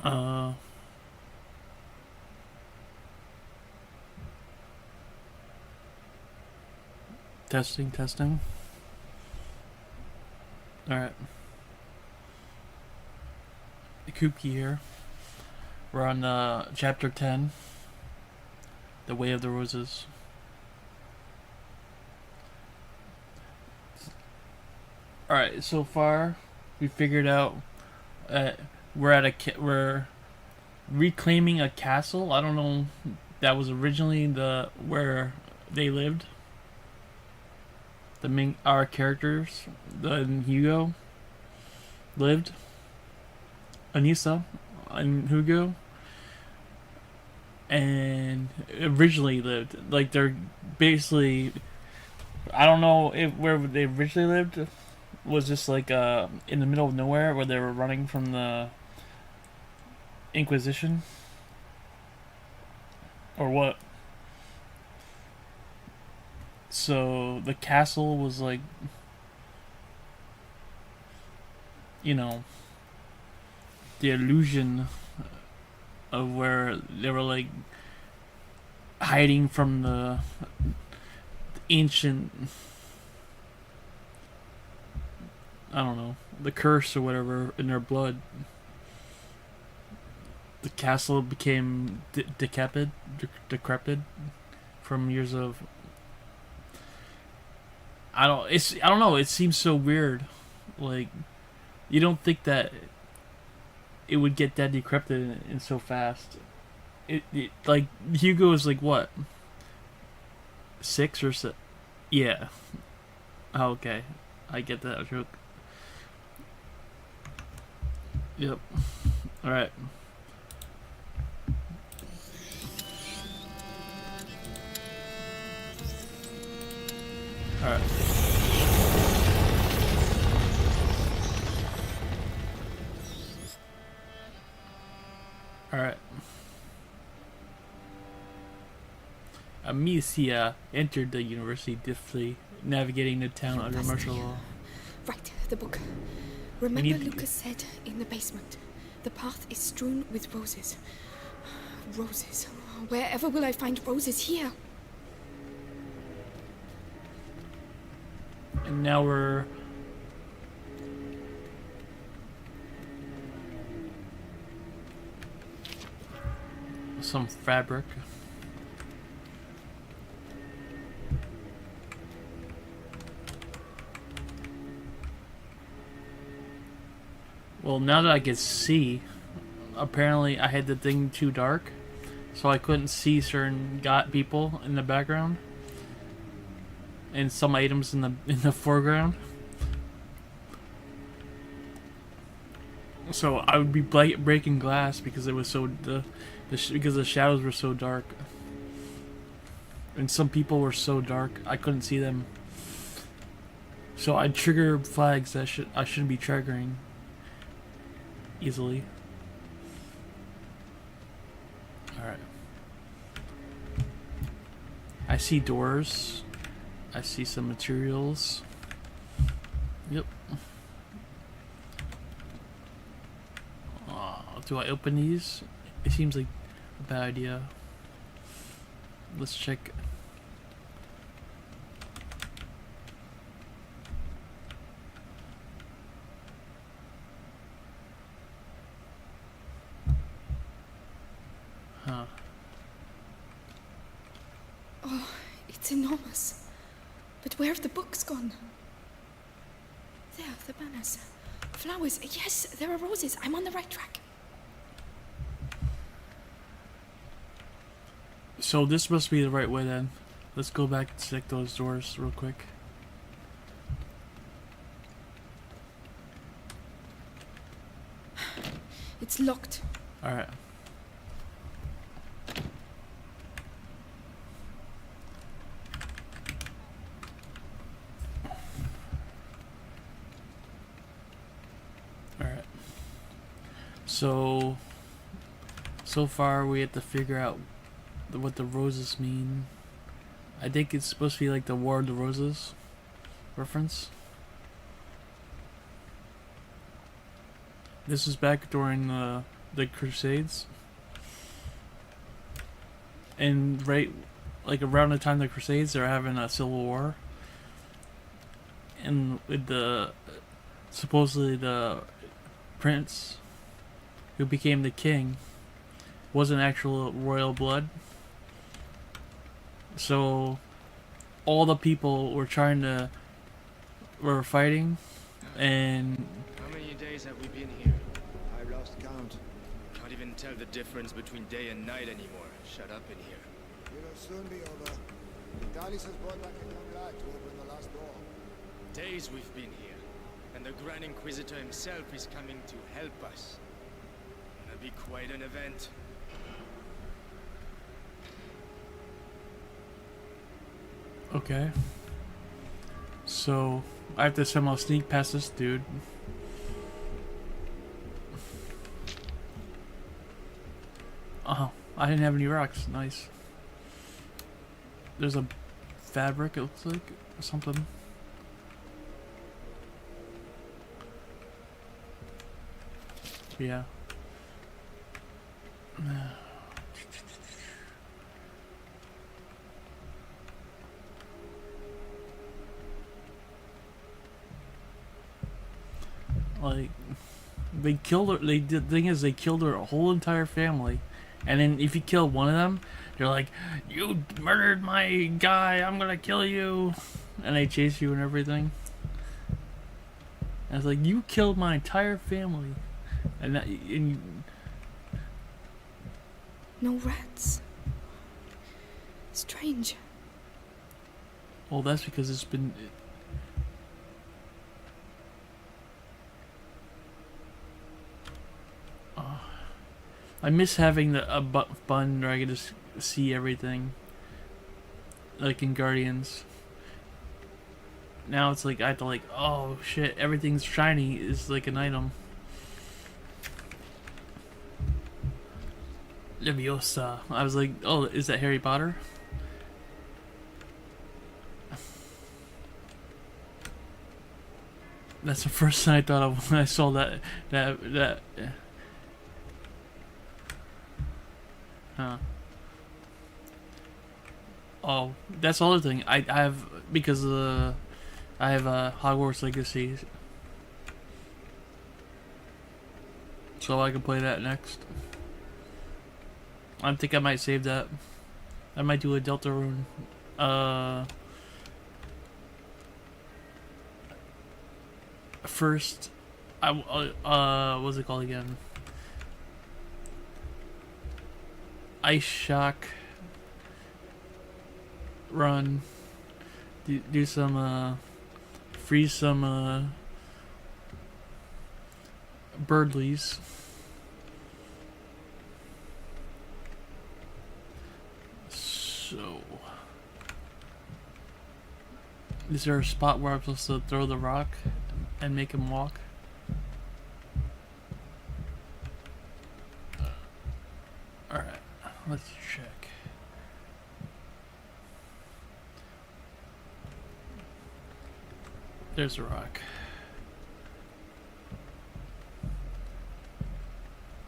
Uh, testing, testing. Alright. Kuki here. We're on chapter 10, The Way of the Roses. Alright, so far we figured out we're reclaiming a castle. I don't know, that was originally the where they lived. Our characters, the Hugo lived. Anissa and Hugo, and originally lived. Like they're basically, I don't know if where they originally lived was just like in the middle of nowhere where they were running from the Inquisition, or what. So the castle was like, you know, the illusion of where they were like hiding from the ancient, I don't know, the curse or whatever in their blood. The castle became decrepit from years of. I don't know. It seems so weird. Like, you don't think that it would get that decrepit and so fast. It like Hugo is like what, 6 or so. Yeah. Oh, okay, I get that joke. Yep. All right. All right. All right. Amicia entered the university deftly, navigating the town under martial law. Right, the book. Remember Lucas said in the basement, the path is strewn with roses. Roses. Wherever will I find roses here? And now we're some fabric. Well, now that I can see, apparently I had the thing too dark, so I couldn't see certain people in the background and some items in the foreground. So I would be breaking glass because it was so because the shadows were so dark, and some people were so dark I couldn't see them. So I'd trigger flags that I shouldn't be triggering easily. Alright. I see doors. I see some materials. Yep. Do I open these? It seems like a bad idea. Let's check. Huh. Oh, it's enormous. But where have the books gone? There, the banners. Flowers. Yes, there are roses. I'm on the right track. So this must be the right way then. Let's go back and check those doors real quick. It's locked. Alright. Alright. So far we have to figure out what the roses mean. I think it's supposed to be like the War of the Roses reference. This was back during the the Crusades. And right, like around the time the Crusades, they're having a civil war. And with the supposedly the prince who became the king wasn't actual royal blood. So all the people were fighting, and How many days have we been here? I've lost count. Can't even tell the difference between day and night anymore. Shut up in here. It'll soon be over. Vitalis has brought back a young lad to open the last door. Days we've been here, and the Grand Inquisitor himself is coming to help us. It'll be quite an event. okay. So I have to somehow sneak past this dude. Oh, I didn't have any rocks. Nice. There's a fabric, it looks like, or something. Yeah. Like, they killed her. The thing is, they killed her whole entire family, and then if you kill one of them, they're like, "You murdered my guy. I'm gonna kill you," and they chase you and everything. And it's like, you killed my entire family, and No rats. Strange. well, that's because it's been. I miss having a button where I could just see everything, like in Guardians. Now it's like I have to like, oh shit, everything's shiny is like an item. Leviosa. I was like, oh, is that Harry Potter? That's the first thing I thought of when I saw that. Huh. Oh, that's the other thing. I have, because of the, I have Hogwarts Legacy, so I can play that next. I think I might save that. I might do a Deltarune. First, what's it called again? Ice Shock run. Do some freeze some Birdlies. So is there a spot where I'm supposed to throw the rock and make him walk? Alright, let's check. There's a rock.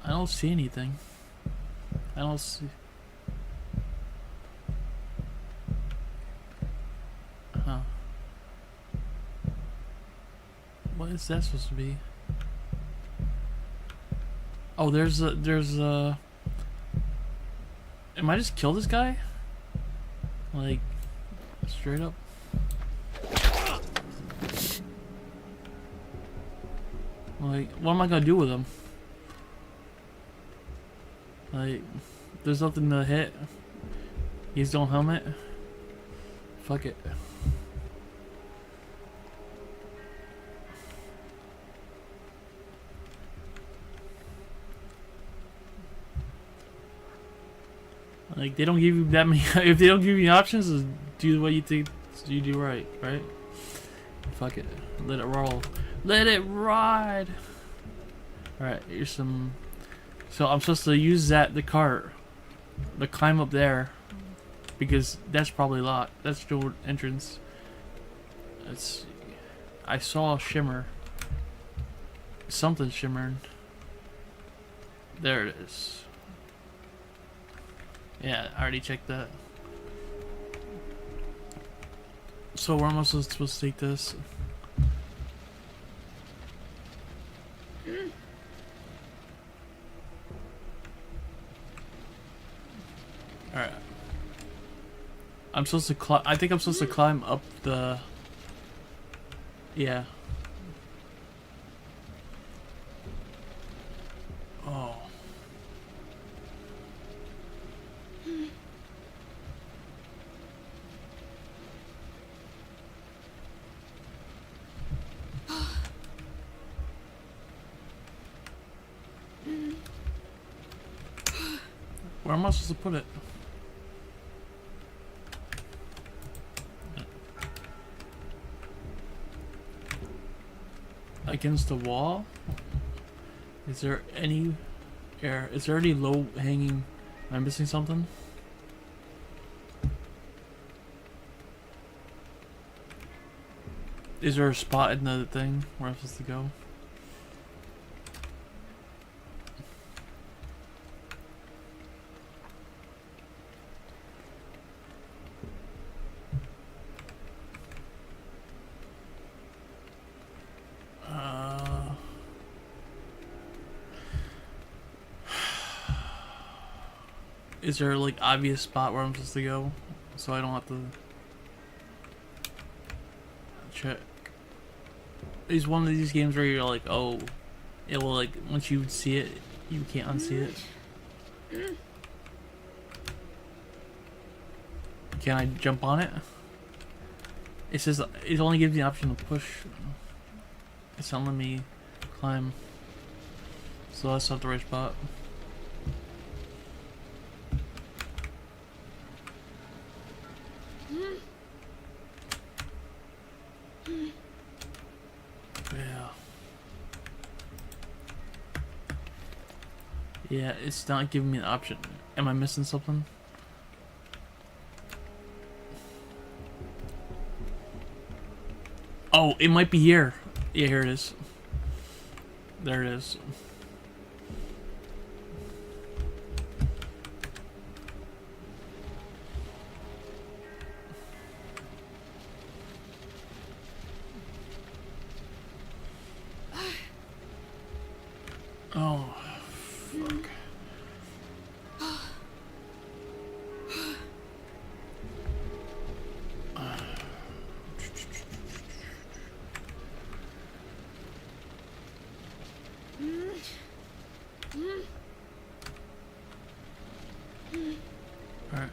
I don't see anything. I don't see. Huh. What is that supposed to be? Oh, there's a. Am I just kill this guy? Like, straight up? Like, what am I gonna do with him? Like, there's nothing to hit. He's no helmet. Fuck it. Like, they don't give you that many. If they don't give you options, just do what you think you do right? Fuck it. Let it roll. Let it ride. Alright, here's some. So I'm supposed to use the cart to climb up there, because that's probably locked. That's the entrance. I saw a shimmer. Something shimmering. There it is. Yeah, I already checked that. So where am I supposed to take this? Alright. I'm supposed to climb. I think I'm supposed to climb up the... Yeah. Oh. Where am I supposed to put it? Against the wall? Is there any air? Is there any low hanging? Am I missing something? Is there a spot in the thing where I'm supposed to go? Is there like obvious spot where I'm supposed to go, so I don't have to check? Is one of these games where you're like, oh, it will like once you see it, you can't unsee it? Can I jump on it? It says it only gives the option to push. It's not letting me climb, so that's not the right spot. Yeah. Yeah, it's not giving me an option. Am I missing something? Oh, it might be here. Yeah, here it is. There it is. Oh, fuck. Alright.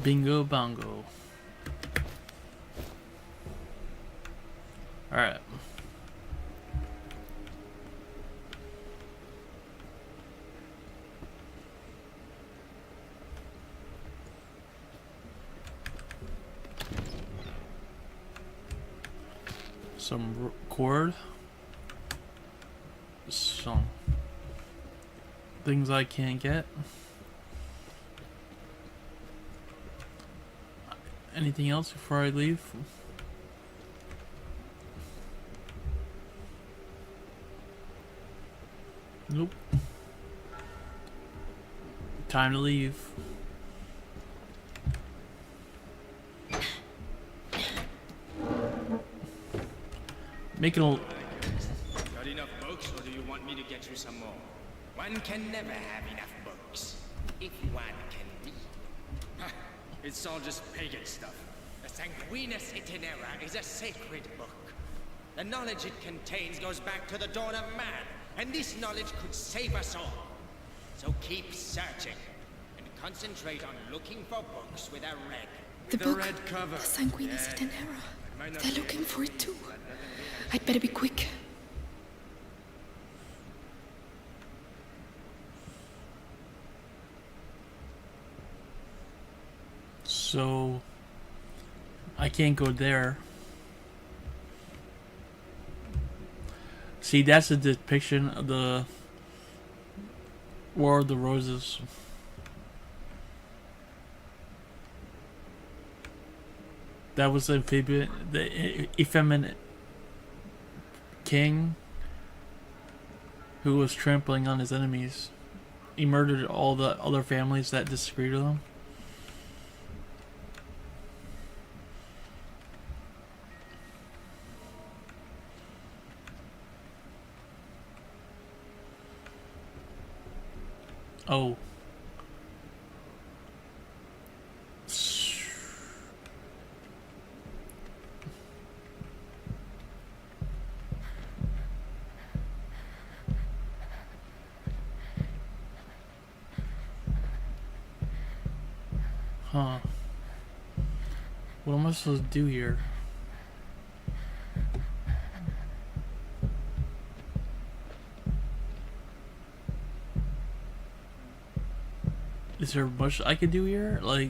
Bingo bongo. Alright. Some cord. Some things I can't get. Anything else before I leave? Nope. Time to leave. Make it a... Got enough books, or do you want me to get you some more? One can never have enough books, if one can read. Ha, it's all just pagan stuff. The Sanguinis Itinera is a sacred book. The knowledge it contains goes back to the dawn of man, and this knowledge could save us all. So keep searching, and concentrate on looking for books with a red. The With a book, red cover. the Sanguinis Itinera. They're looking for it too. I'd better be quick. So... I can't go there. See, that's a depiction of the War of the Roses. That was the effeminate king who was trampling on his enemies. He murdered all the other families that disagreed with him. Oh. Huh. What am I supposed to do here? Is there much I could do here? Like,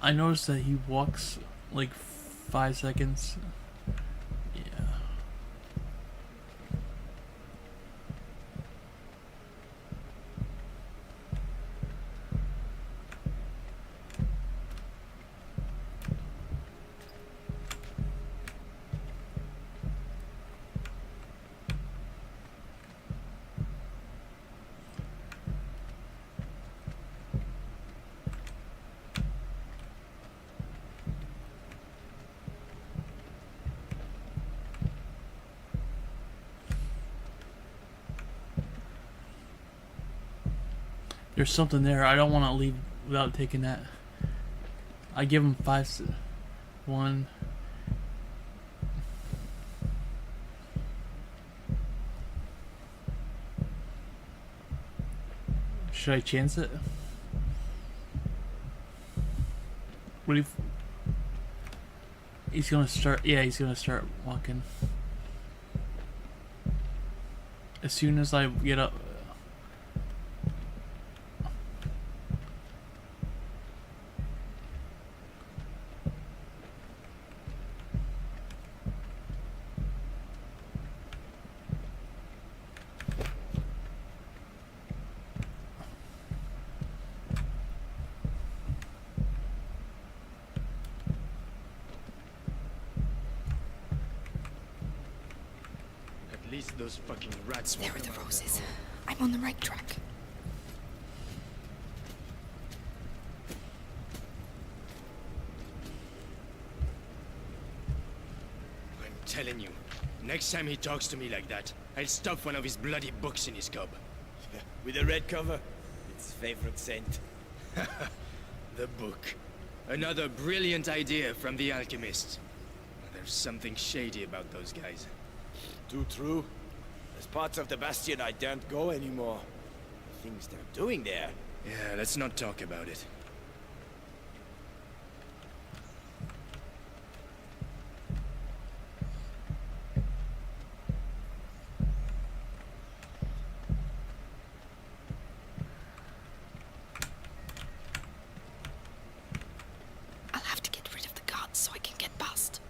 I noticed that he walks like 5 seconds. Yeah. There's something there. I don't want to leave without taking that. I give him 1. Should I chance it? What if he's gonna start? Yeah, he's gonna start walking as soon as I get up. At least those fucking rats There won't are the come out of roses. that hole. I'm on the right track. I'm telling you, next time he talks to me like that, I'll stuff one of his bloody books in his cub. With a red cover. Its favorite scent. The book. Another brilliant idea from the alchemist. There's something shady about those guys. Too true. There's parts of the Bastion I daren't go anymore. The things they're doing there. Yeah, let's not talk about it. I'll have to get rid of the guards so I can get past.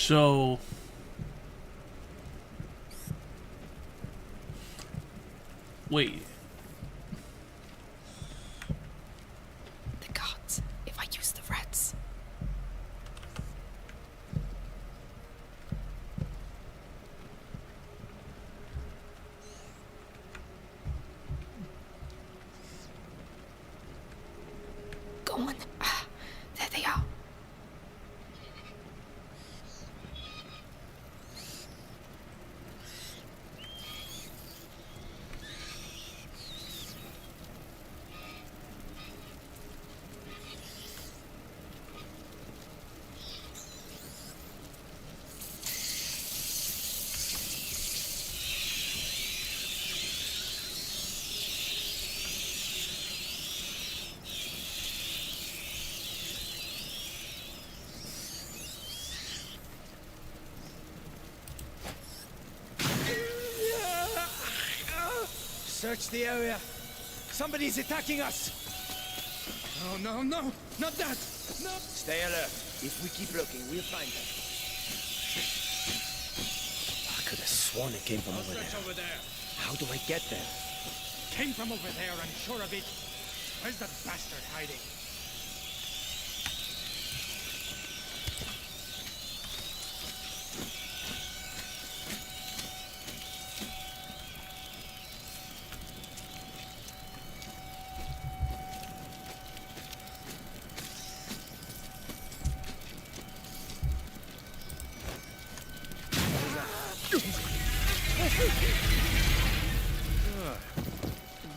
So wait. The guards, if I use the rats. Go on. Ah, there they are. Search the area. Somebody's attacking us. Oh, no, no, not that! No! Stay alert. If we keep looking, we'll find them. I could have sworn it came from over Stretch there. over there. How do I get there? Came from over there, I'm sure of it. Where's that bastard hiding?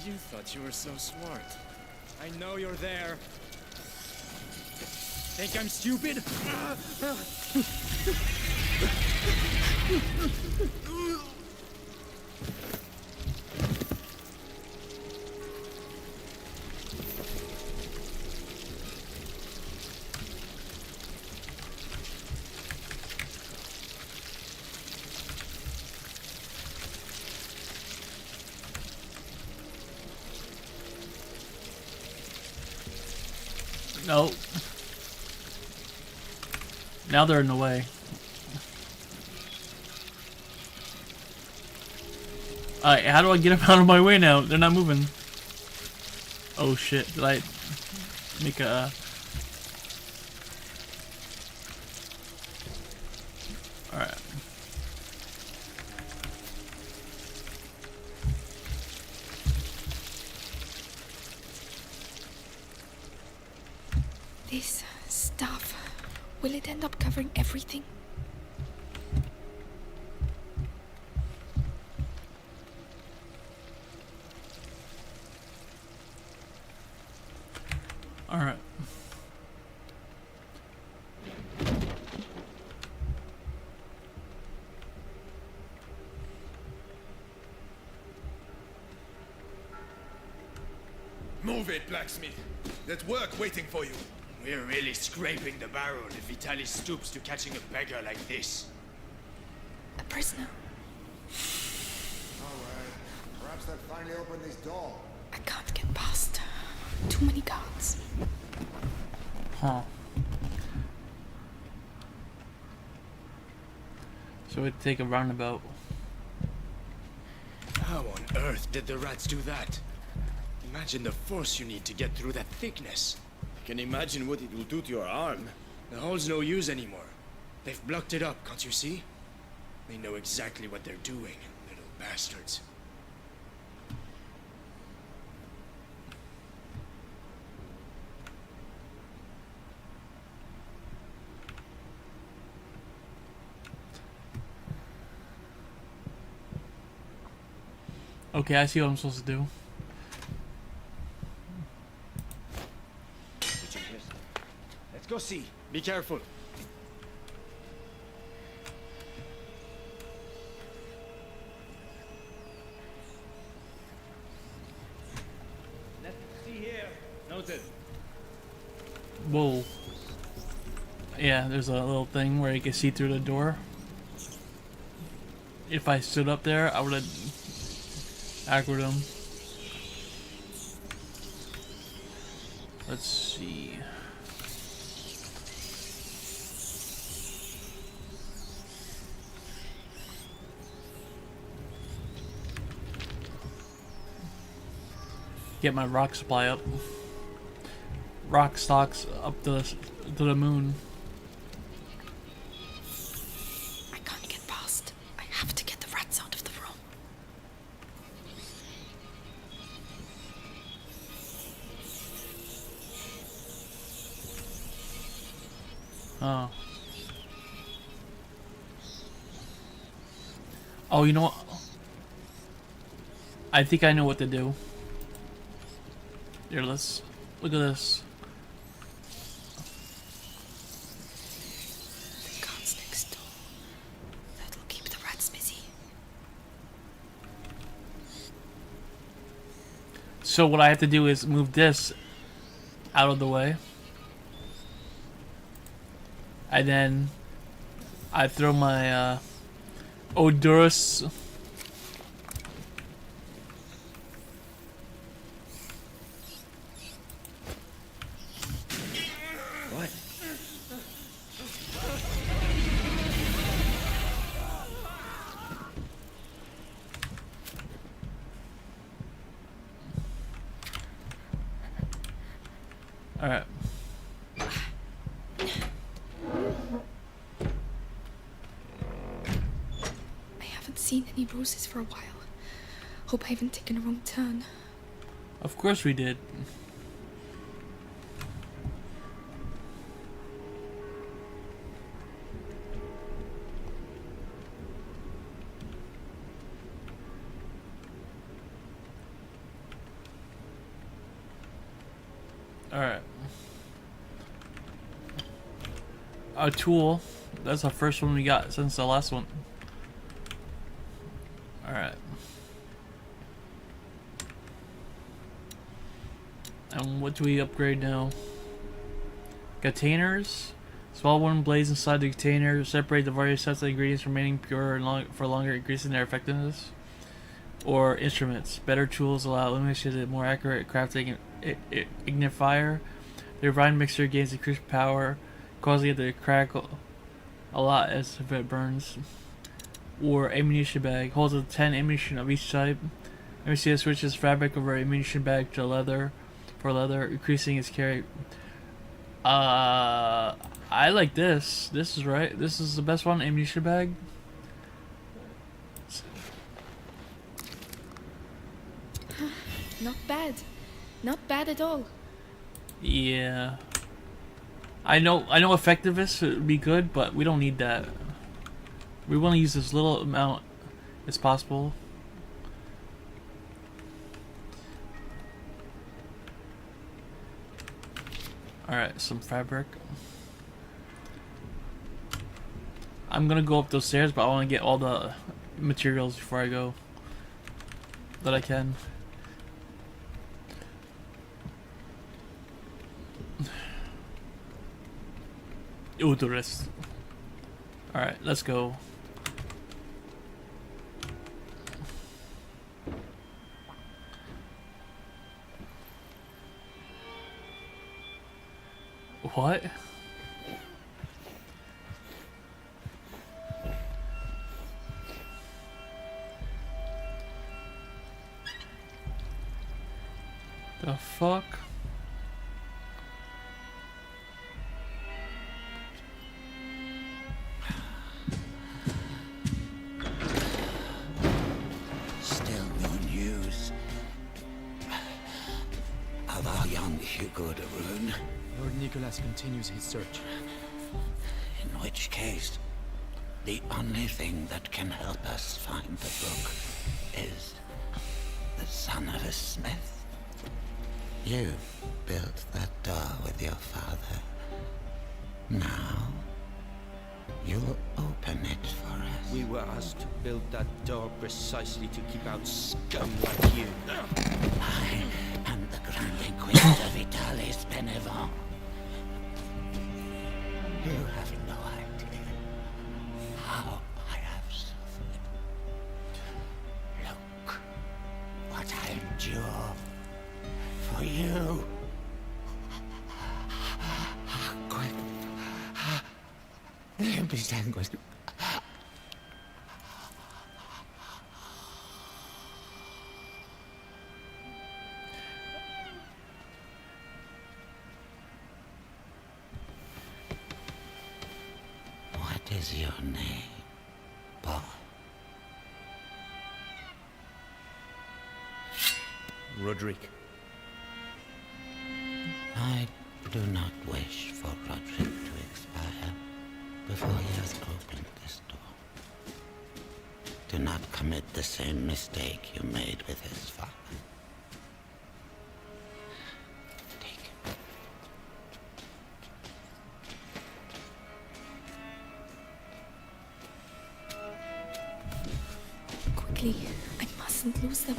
You thought you were so smart. I know you're there. Think I'm stupid? Nope. Now they're in the way. Alright, how do I get them out of my way now? They're not moving. Oh shit, did I make a... Alright. This stuff, will it end up covering everything? Alright. Move it, blacksmith. There's work waiting for you. We're really scraping the barrel if Vitaly stoops to catching a beggar like this. A prisoner. Alright. Perhaps they'll finally open this door. I can't get past. Too many guards. Huh. So we'd take a roundabout. How on earth did the rats do that? Imagine the force you need to get through that thickness. I can imagine what it will do to your arm. The hole's no use anymore. They've blocked it up, can't you see? They know exactly what they're doing, little bastards. Okay, I see what I'm supposed to do. Let's go see. Be careful. Let's see here. Noted. Whoa. Yeah, there's a little thing where you can see through the door. If I stood up there, I would have aggroed him. Let's see. Get my rock supply up. Rock stocks up to the moon. I can't get past. I have to get the rats out of the room. Oh. Oh, you know what? I think I know what to do. Here, let's look at this. The guards next door. That'll keep the rats busy. So what I have to do is move this out of the way. And then I throw my Odorous Alright. I haven't seen any roses for a while. Hope I haven't taken a wrong turn. Of course we did. Alright. A tool. That's the first one we got since the last one. Alright. And what do we upgrade now? Containers. Small wooden blades inside the container separate the various sets of ingredients remaining pure and for longer, increasing their effectiveness. Or instruments. Better tools allow elimination of more accurate crafting ignifier. The refined mixture gains increased power, causing it to crackle a lot as if it burns. Or ammunition bag. Holds 10 ammunition of each type. MCS switches fabric over ammunition bag to leather. For leather, increasing its carry. I like this. This is right. This is the best one. Ammunition bag. Not bad. Not bad at all. Yeah. I know effectiveness would be good, but we don't need that. We want to use as little amount as possible. Alright, some fabric. I'm gonna go up those stairs, but I want to get all the materials before I go. That I can. Udurist. Alright, let's go. What? The fuck? Still no news of our young Hugo de Rune. Lord Nicholas continues his search. In which case, the only thing that can help us find the book is the son of a smith. You built that door with your father. Now, you'll open it for us. We were asked to build that door precisely to keep out scum like you. I am the Grand Inquisitor Vitalis Benevent. You have no idea how I have suffered. Look what I endure for you. What is your name, boy? Roderick. I do not wish for Roderick to expire before he has opened this door. Do not commit the same mistake you made with his father. Take him. Quickly, I mustn't lose them.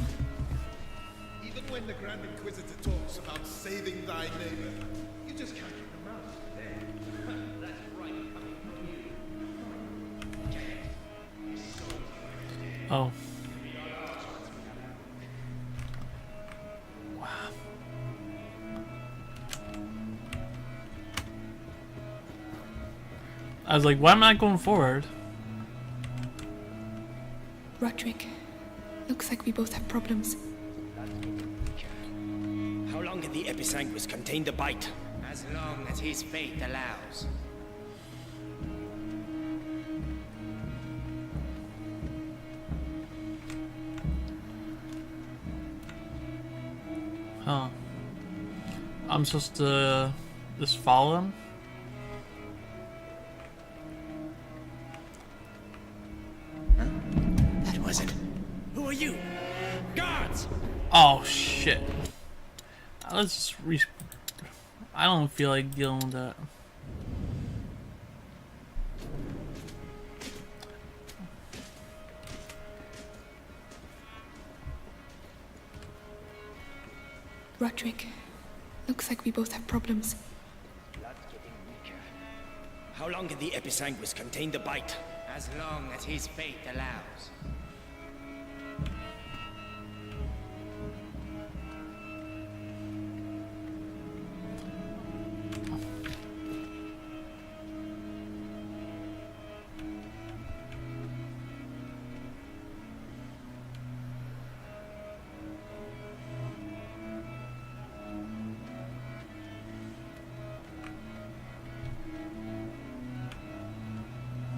Even when the Grand Inquisitor talks about saving thy neighbor, you just can't keep them out. Oh. Wow. I was like, why am I going forward? Roderick, looks like we both have problems. How long can the Episanguis contain the bite? As long as his fate allows. Huh. I'm supposed to just follow him? That wasn't. Who are you? Guards! Oh shit. Let's just I don't feel like dealing with that. Roderick, looks like we both have problems. Blood's getting weaker. How long can the Episanguis contain the bite? As long as his fate allows.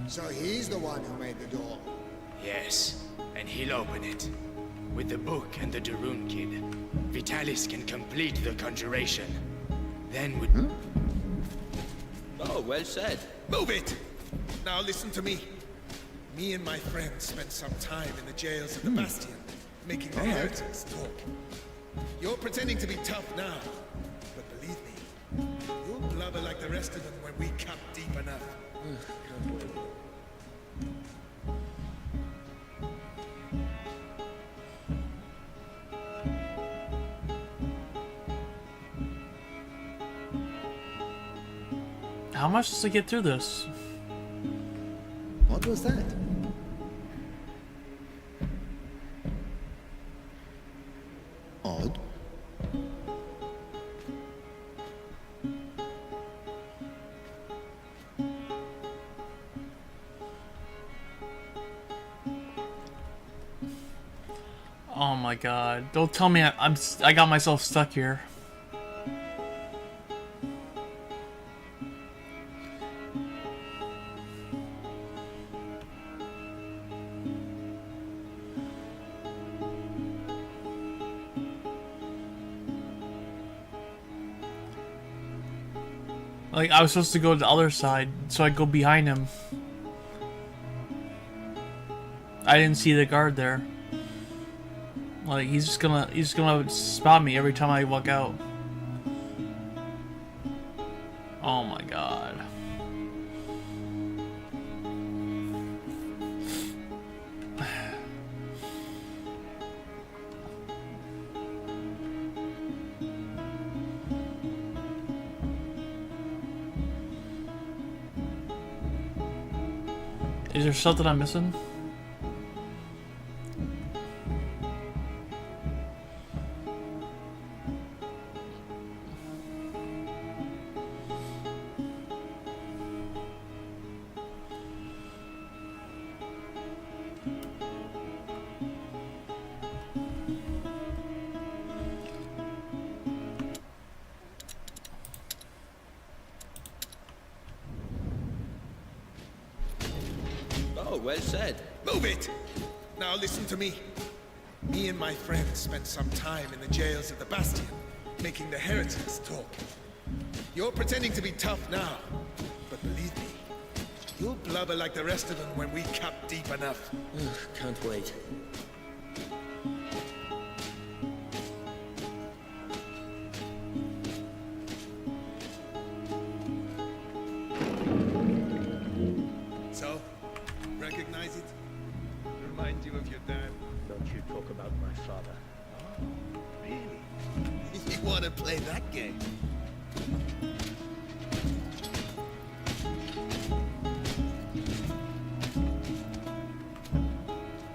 So he's the one who made the door. Yes, and he'll open it. With the book and the Darun kid, Vitalis can complete the conjuration. Then would... Oh, well said. Move it! Now listen to me. Me and my friends spent some time in the jails of the Bastion, making the heretics talk. You're pretending to be tough now, but believe me, you'll blubber like the rest of them when we cut deep enough. Can't wait. How much does it get through this? What was that? Odd. Oh my god. Don't tell me I got myself stuck here. Like, I was supposed to go to the other side, so I go behind him. I didn't see the guard there. Like, he's just gonna spot me every time I walk out. Oh my god. Is there something I'm missing? Oh, well said. Move it! Now listen to me. Me and my friends spent some time in the jails of the Bastion, making the heretics talk. You're pretending to be tough now, but believe me, you'll blubber like the rest of them when we cut deep enough. Can't wait. So, recognize it? Remind you of your dad? Don't you talk about my father. Really? You want to play that game?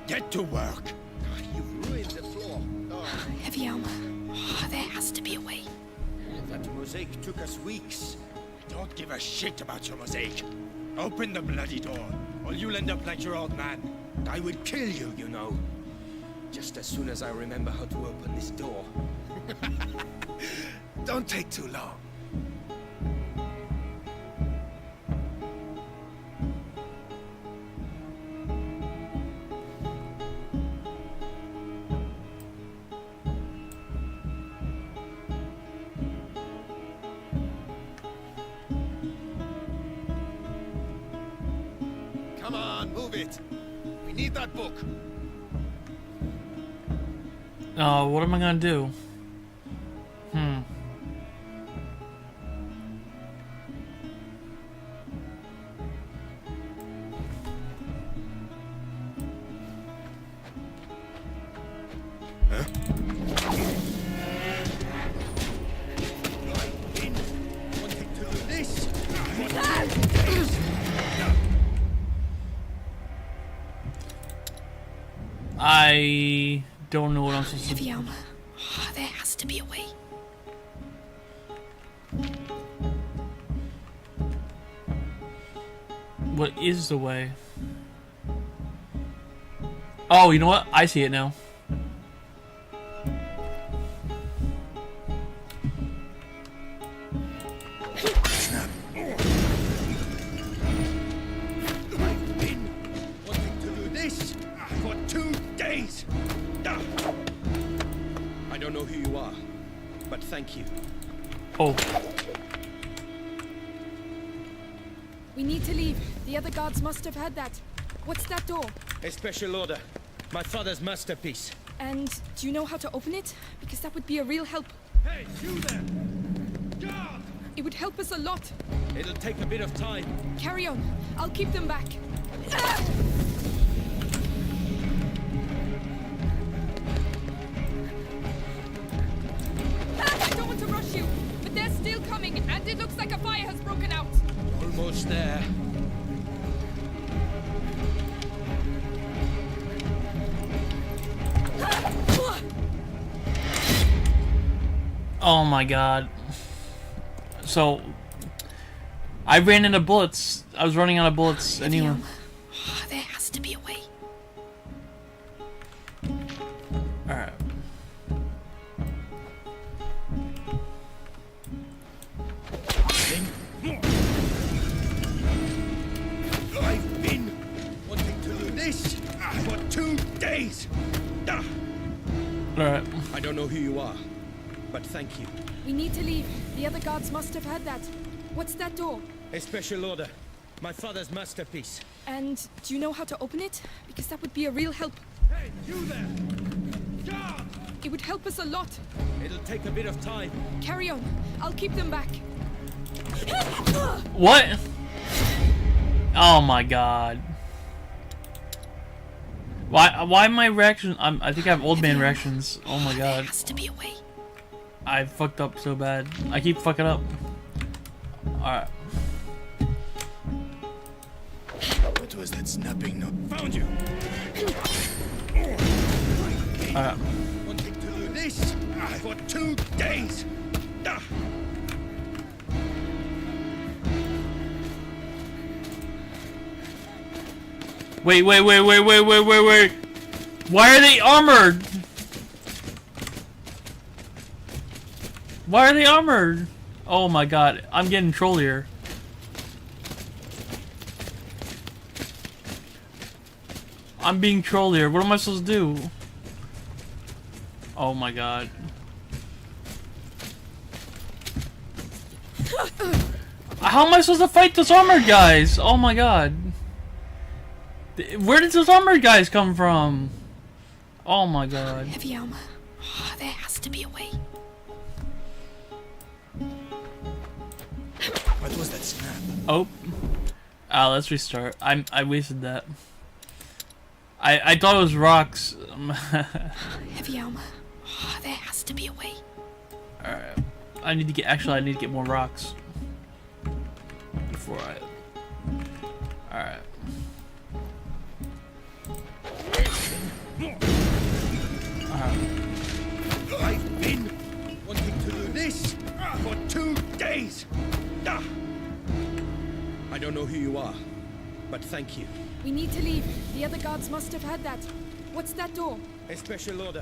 Get to work! You've ruined the floor. Oh. Heavy armor. Oh, there has to be a way. That mosaic took us weeks. Don't give a shit about your mosaic. Open the bloody door, or you'll end up like your old man. I would kill you, you know. Just as soon as I remember how to open this door. Don't take too long. Come on, move it. We need that book. Oh, what am I gonna do? Wanting to do this. I don't know what I'm supposed to do. Heavy armor. There has to be a way. What is the way? Oh, you know what? I see it now. Wanting to do this for 2 days. I don't know who you are, but thank you. Oh, We need to leave. The other guards must have heard that. What's that door? A special order. My father's masterpiece. And do you know how to open it? Because that would be a real help. Hey, you there! Guard! It would help us a lot. It'll take a bit of time. Carry on. I'll keep them back. I don't want to rush you, but they're still coming, and it looks like a fire has broken out. Almost there. oh my god. So, I ran into bullets. I was running out of bullets anyway. There has to be a way. Alright. I've been wanting to do this for 2 days. Alright. I don't know who you are, but thank you. We need to leave. The other guards must have heard that. What's that door? A special order. My father's masterpiece. And do you know how to open it? Because that would be a real help. Hey, you there! Guard! It would help us a lot. It'll take a bit of time. Carry on. I'll keep them back. What? Oh my god. Why my reaction? I think I have old man reactions. Oh my There god. has to be a way. I fucked up so bad. I keep fucking up. Alright. What was that snapping noise? Found you. Alright. Wanting to do this for 2 days. Wait. Why are they armored? Why are they armored? Oh my god. I'm getting trollier. I'm being trollier. What am I supposed to do? Oh my god. How am I supposed to fight those armored guys? Oh my god. Where did those armored guys come from? Oh my god. Heavy armor. There has to be a way. What was that snap? Oh. Let's restart. I wasted that. I thought it was rocks. Heavy armor. There has to be a way. Alright. I need to get more rocks. Before I... Alright. I've been wanting to do this for 2 days. I don't know who you are, but thank you. We need to leave. The other guards must have heard that. What's that door? A special order.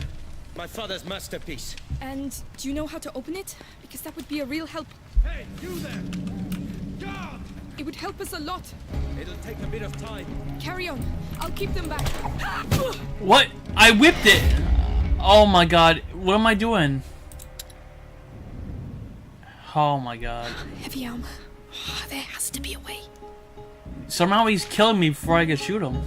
My father's masterpiece. And do you know how to open it? Because that would be a real help. Hey, you there! Guard! It would help us a lot. It'll take a bit of time. Carry on. I'll keep them back. What? I whipped it! Oh my god. What am I doing? Oh my god. Heavy armor. There has to be a way. Somehow he's killing me before I can shoot him.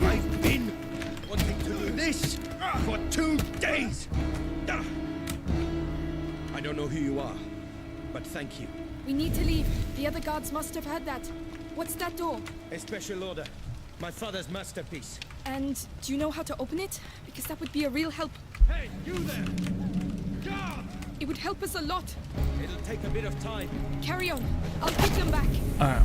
I've been wanting to do this for 2 days. I don't know who you are, but thank you. We need to leave. The other guards must have heard that. What's that door? A special order. My father's masterpiece. And do you know how to open it? Because that would be a real help. Hey, you there! Guard! It would help us a lot. It'll take a bit of time. Carry on. I'll keep them back. Alright.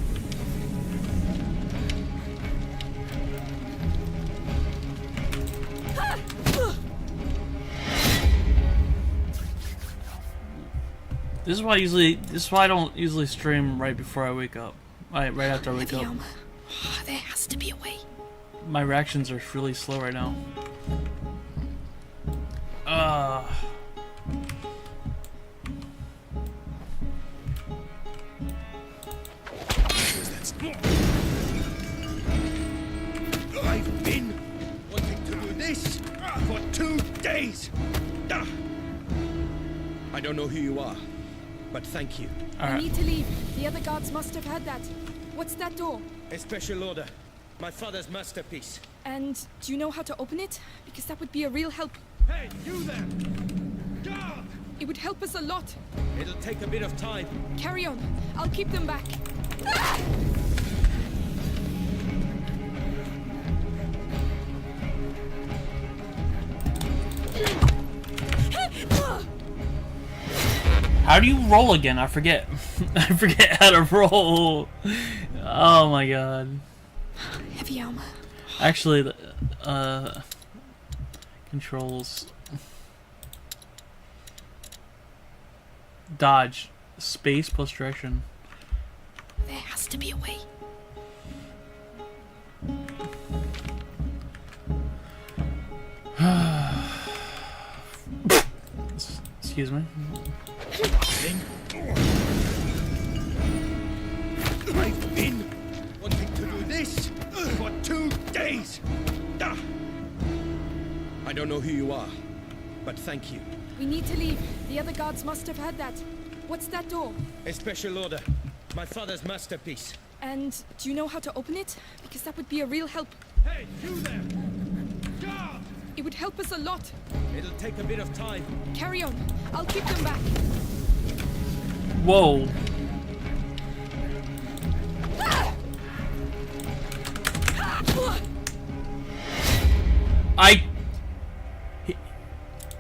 This is why I don't usually stream right before I wake up. Right after I wake up. There has to be a way. My reactions are really slow right now. I've been wanting to do this for 2 days. I don't know who you are, but thank you. We need to leave. The other guards must have heard that. What's that door? A special order. My father's masterpiece. And do you know how to open it? Because that would be a real help. Hey, you there! Guard! It would help us a lot. It'll take a bit of time. Carry on. I'll keep them back. How do you roll again? I forget. I forget how to roll. Oh my god. Heavy armor. Actually, controls. Dodge. Space plus direction. There has to be a way. Excuse me. I've been wanting to do this for 2 days. I don't know who you are, but thank you. We need to leave. The other guards must have heard that. What's that door? A special order. My father's masterpiece. And do you know how to open it? Because that would be a real help. Hey, you there! Guard! It would help us a lot. It'll take a bit of time. Carry on. I'll keep them back. Whoa.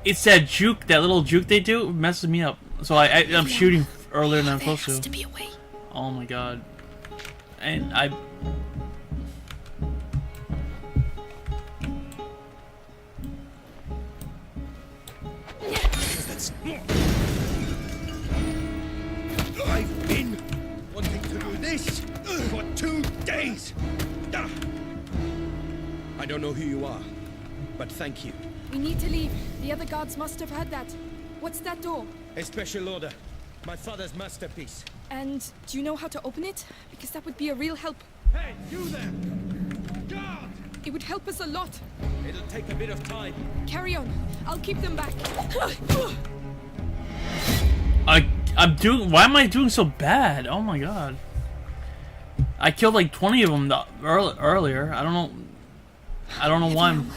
It's that juke, that little juke they do, messes me up. So I'm shooting earlier than I'm supposed to. There has to be a way. Oh my god. And I've been wanting to do this for 2 days. I don't know who you are, but thank you. We need to leave. The other guards must have heard that. What's that door? A special order. My father's masterpiece. And do you know how to open it? Because that would be a real help. Hey, you there! Guard! It would help us a lot. It'll take a bit of time. Carry on. I'll keep them back. why am I doing so bad? Oh my god. I killed like 20 of them earlier. I don't know why I'm...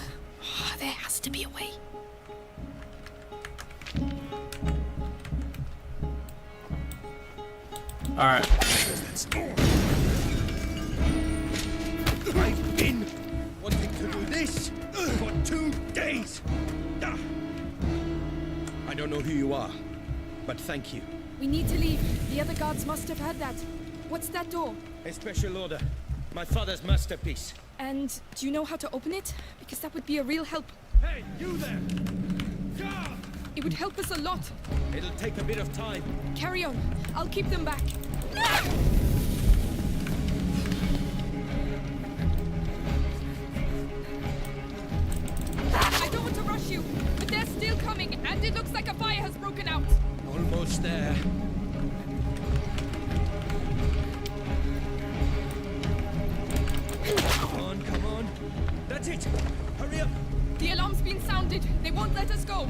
There has to be a way. Alright. I've been wanting to do this for 2 days. I don't know who you are, but thank you. We need to leave. The other guards must have heard that. What's that door? A special order. My father's masterpiece. And do you know how to open it? Because that would be a real help. Hey, you there! Guard! It would help us a lot. It'll take a bit of time. Carry on. I'll keep them back. I don't want to rush you, but they're still coming, and it looks like a fire has broken out. Almost there. Come on, come on. That's it. Hurry up. The alarm's been sounded. They won't let us go.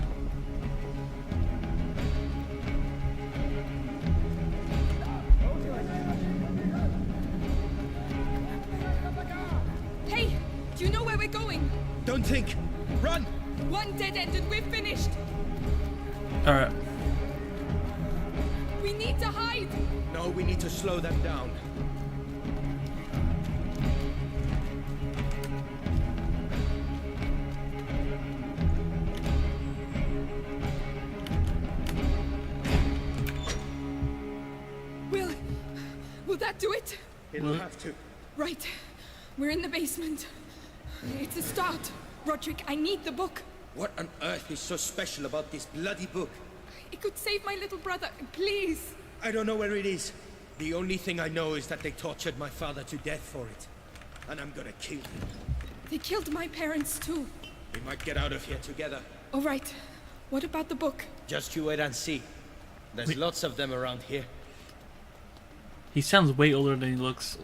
Hey, do you know where we're going? Don't think. Run! One dead end and we're finished. All right. We need to hide. No, we need to slow them down. Will that do it? It'll have to. Right. We're in the basement. It's a start. Roderick, I need the book. What on earth is so special about this bloody book? It could save my little brother. Please. I don't know where it is. The only thing I know is that they tortured my father to death for it. And I'm gonna kill them. They killed my parents too. We might get out of here together. All right. What about the book? Just you wait and see. There's lots of them around here. He sounds way older than he looks.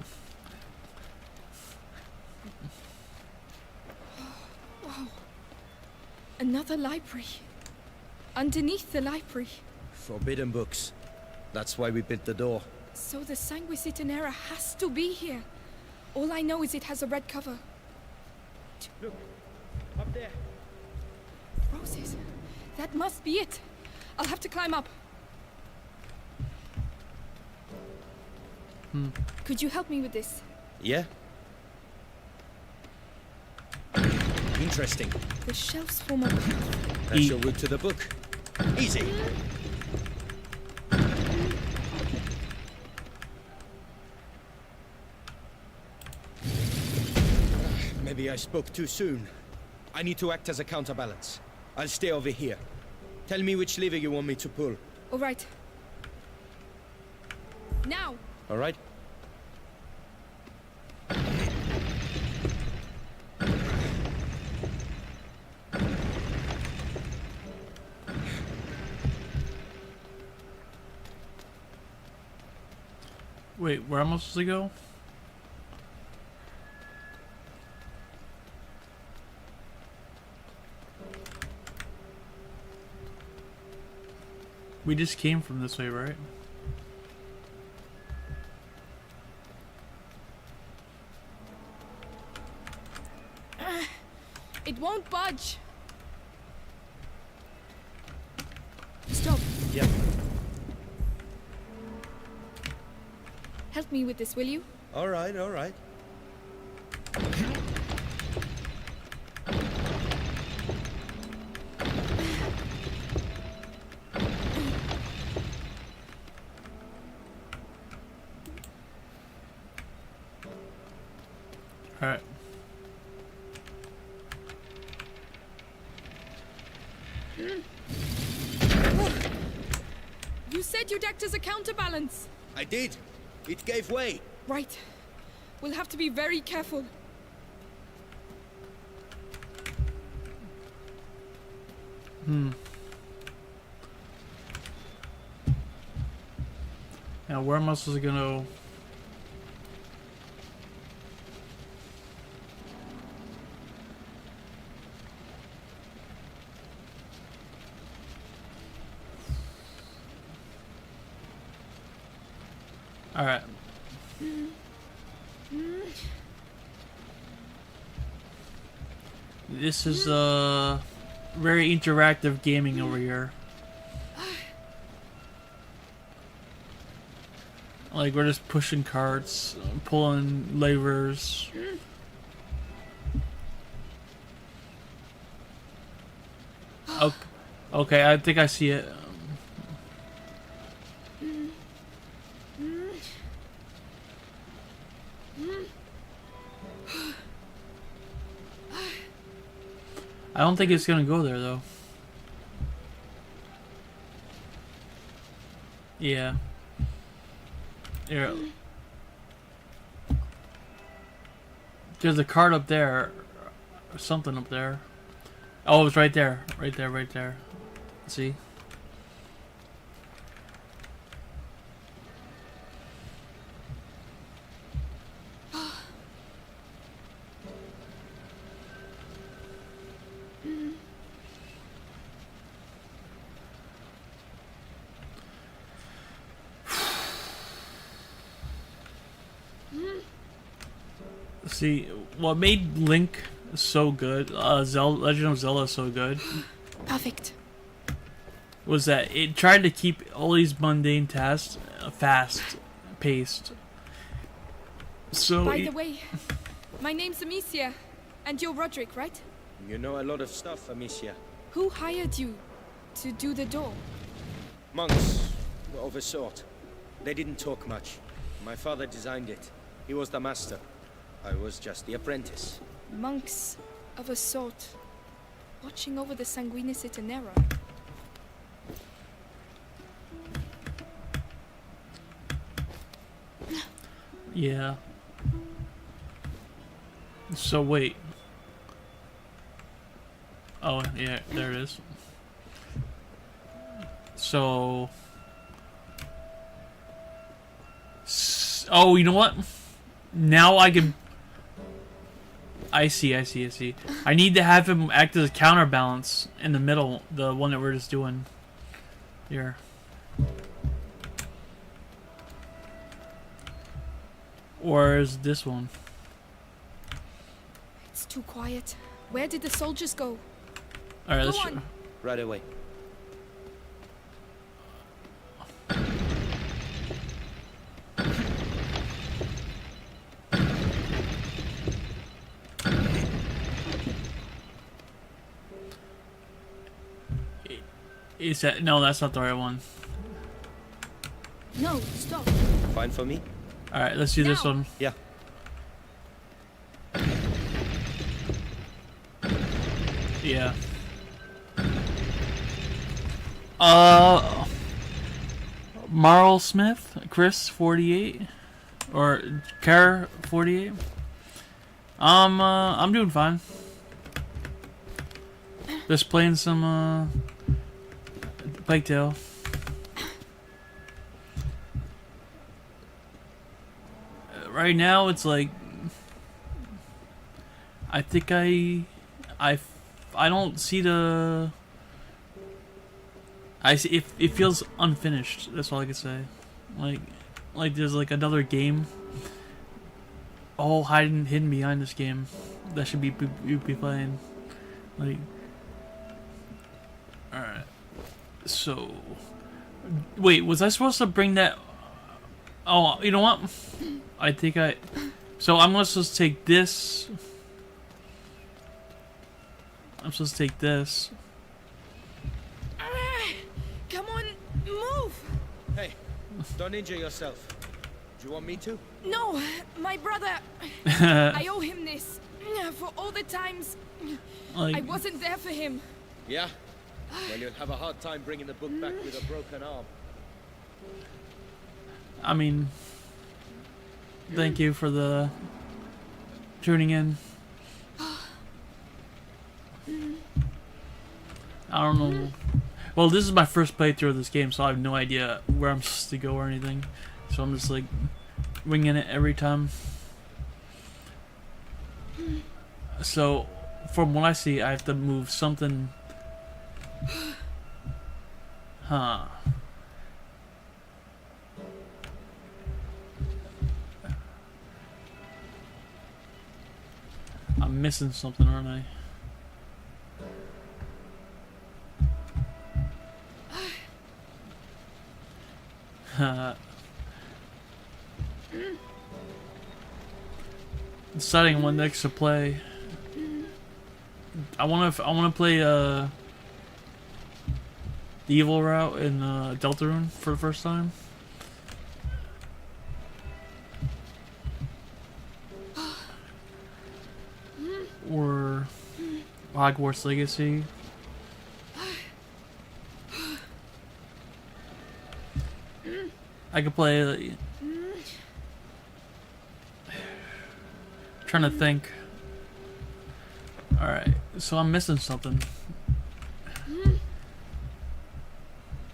Wow. Another library. Underneath the library. Forbidden books. That's why we built the door. So the Sanguisitanera has to be here. All I know is it has a red cover. Look, up there. Roses. That must be it. I'll have to climb up. Could you help me with this? Yeah? Interesting. The shelves form a path. That's your route to the book. Easy. Maybe I spoke too soon. I need to act as a counterbalance. I'll stay over here. Tell me which lever you want me to pull. All right. Now. All right? Wait, where am I supposed to go? We just came from this way, right? It won't budge. Stop. Yep. Help me with this, will you? All right, all right. All right. You said you'd act as a counterbalance. I did. It gave way. Right. We'll have to be very careful. Now, where am I supposed to go? All right. This is very interactive gaming over here. Like we're just pushing carts, pulling levers. Okay, I think I see it. I don't think it's gonna go there though. Yeah. Here. There's a cart up there. Or something up there. Oh, it's right there. Right there, right there. See? See, what made Link so good, Legend of Zelda so good, Perfect. was that it tried to keep all these mundane tasks fast-paced. So, By the way, my name's Amicia, and you're Roderick, right? You know a lot of stuff, Amicia. Who hired you to do the door? Monks of a sort. They didn't talk much. My father designed it. He was the master. I was just the apprentice. Monks of a sort, watching over the Sanguinis Itinera. yeah. So wait. Oh, yeah, there it is. So... Oh, you know what? Now I can... I see. I need to have him act as a counterbalance in the middle, the one that we're just doing here. Or is this one? It's too quiet. Where did the soldiers go? Alright, Go let's on. Right away. Is that... No, that's not the right one. No, stop. Fine for me? Alright, let's do this Now. one. Yeah. Yeah. Marl Smith, Chris 48, or Kara 48. I'm doing fine. Just playing some Plague Tale. Right now it's like I think I don't see the. I see it feels unfinished. That's all I can say. Like there's like another game, all hidden behind this game, that should be playing. Like, all right. So, wait, was I supposed to bring that? Oh, you know what? I think I. So I'm supposed to take this. I'm supposed to take this. Come on, move! Hey, don't injure yourself. Do you want me to? No, my brother. I owe him this. For all the times I Like, wasn't there for him. Yeah? Well, you'll have a hard time bringing the book back with a broken arm. I mean, thank you for the tuning in. I don't know. Well, this is my first playthrough of this game, so I have no idea where I'm supposed to go or anything. So I'm just like winging it every time. So, from what I see, I have to move something. Huh. I'm missing something, aren't I? Deciding what next to play. I want to play the evil route in Deltarune for the first time. Or Hogwarts Legacy. I could play. Trying to think. Alright, so I'm missing something.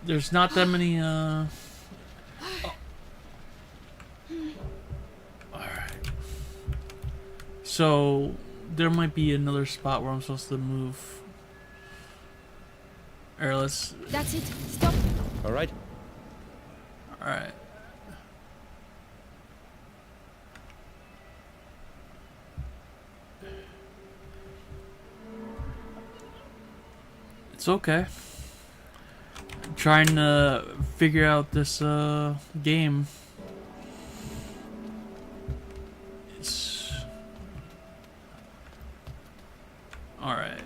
There's not that many, Alright. So, there might be another spot where I'm supposed to move. Alright, let's... That's it. Stop. Alright? Alright. It's okay. I'm trying to figure out this game. It's alright.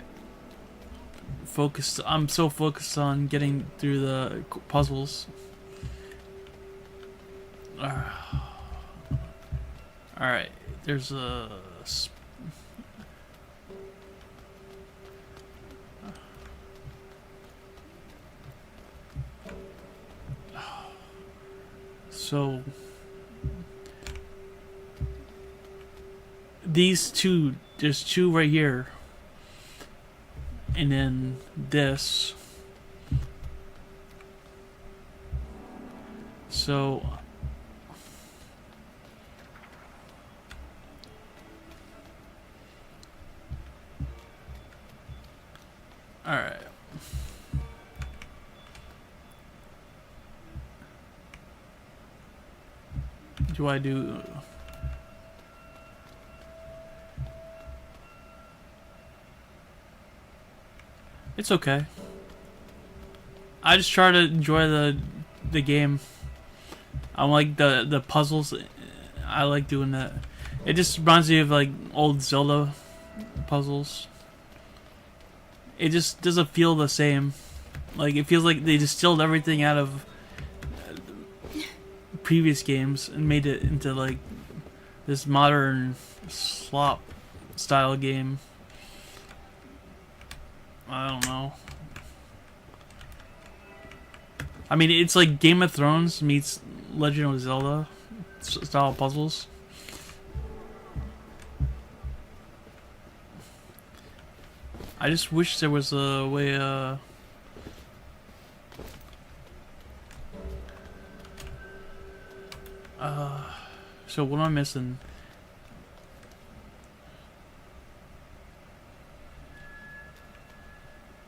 Focused. I'm so focused on getting through the puzzles. Alright, there's a... So... These two, there's two right here. And then this. So... Alright. Do I do... It's okay. I just try to enjoy the game. I like the puzzles. I like doing that. It just reminds me of like old Zelda puzzles. It just doesn't feel the same. Like it feels like they distilled everything out of previous games and made it into like this modern slop style game. I don't know. I mean, it's like Game of Thrones meets Legend of Zelda style puzzles. I just wish there was a way, so what am I missing?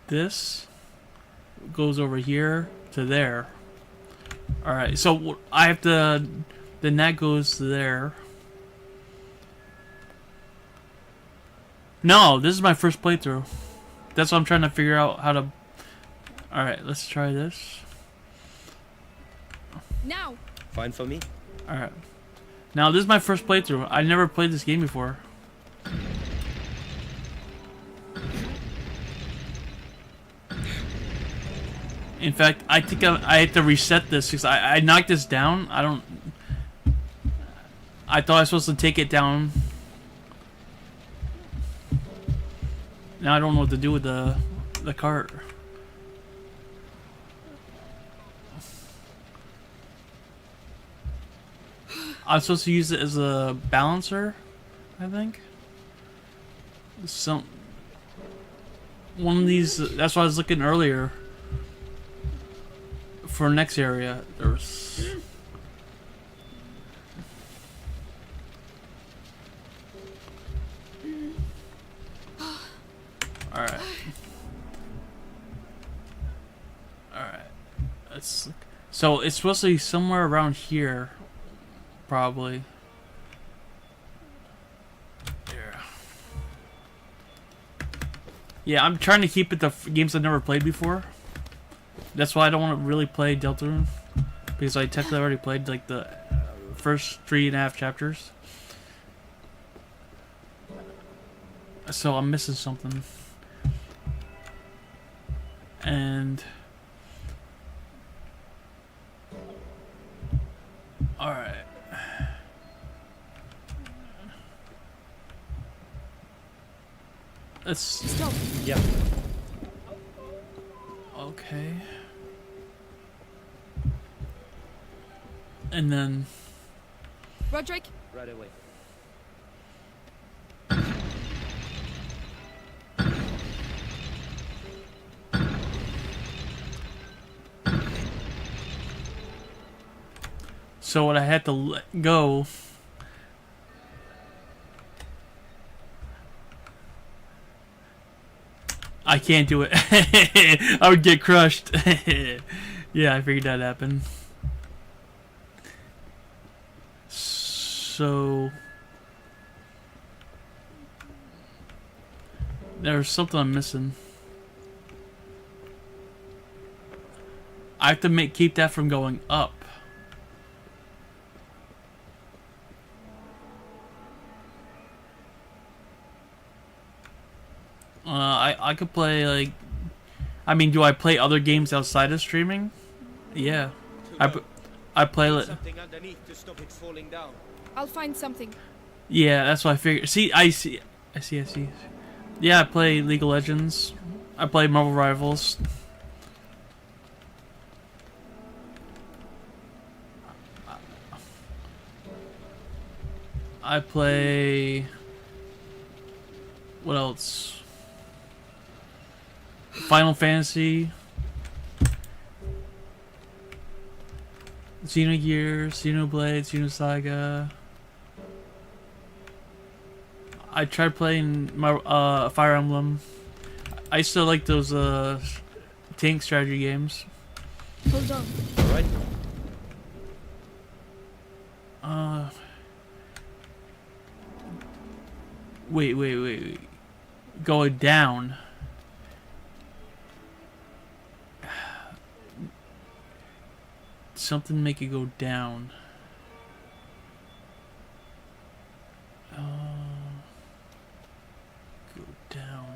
This goes over here to there. Alright, so I have to... Then that goes to there. No, this is my first playthrough. That's what I'm trying to figure out how to... Alright, let's try this. Now! Fine for me? Alright. Now, this is my first playthrough. I never played this game before. In fact, I think I have to reset this because I knocked this down. I thought I was supposed to take it down. Now I don't know what to do with the cart. I'm supposed to use it as a balancer, I think. One of these. That's what I was looking earlier. For next area, there's... Alright. Alright. So it's supposed to be somewhere around here. Probably. There. Yeah, I'm trying to keep it to games I've never played before. That's why I don't want to really play Deltarune, because I technically already played like the first 3.5 chapters. So I'm missing something. And alright. Let's stop. Yeah. Okay. And then Roderick? Right away. so what I had to let go. I can't do it. I would get crushed. Yeah, I figured that'd happen. So there's something I'm missing. I have to keep that from going up. I could play like, I mean, do I play other games outside of streaming? Yeah, I play like. Something underneath to stop it falling down. I'll find something. Yeah, that's what I figured. See, I see. Yeah, I play League of Legends. I play Marvel Rivals. I play. What else? Final Fantasy. Xenogears, Xenoblade, Xenosaga. I tried playing my Fire Emblem. I still like those tank strategy games. Hold on. Alright. Wait. Going down. Something make it go down. Go down.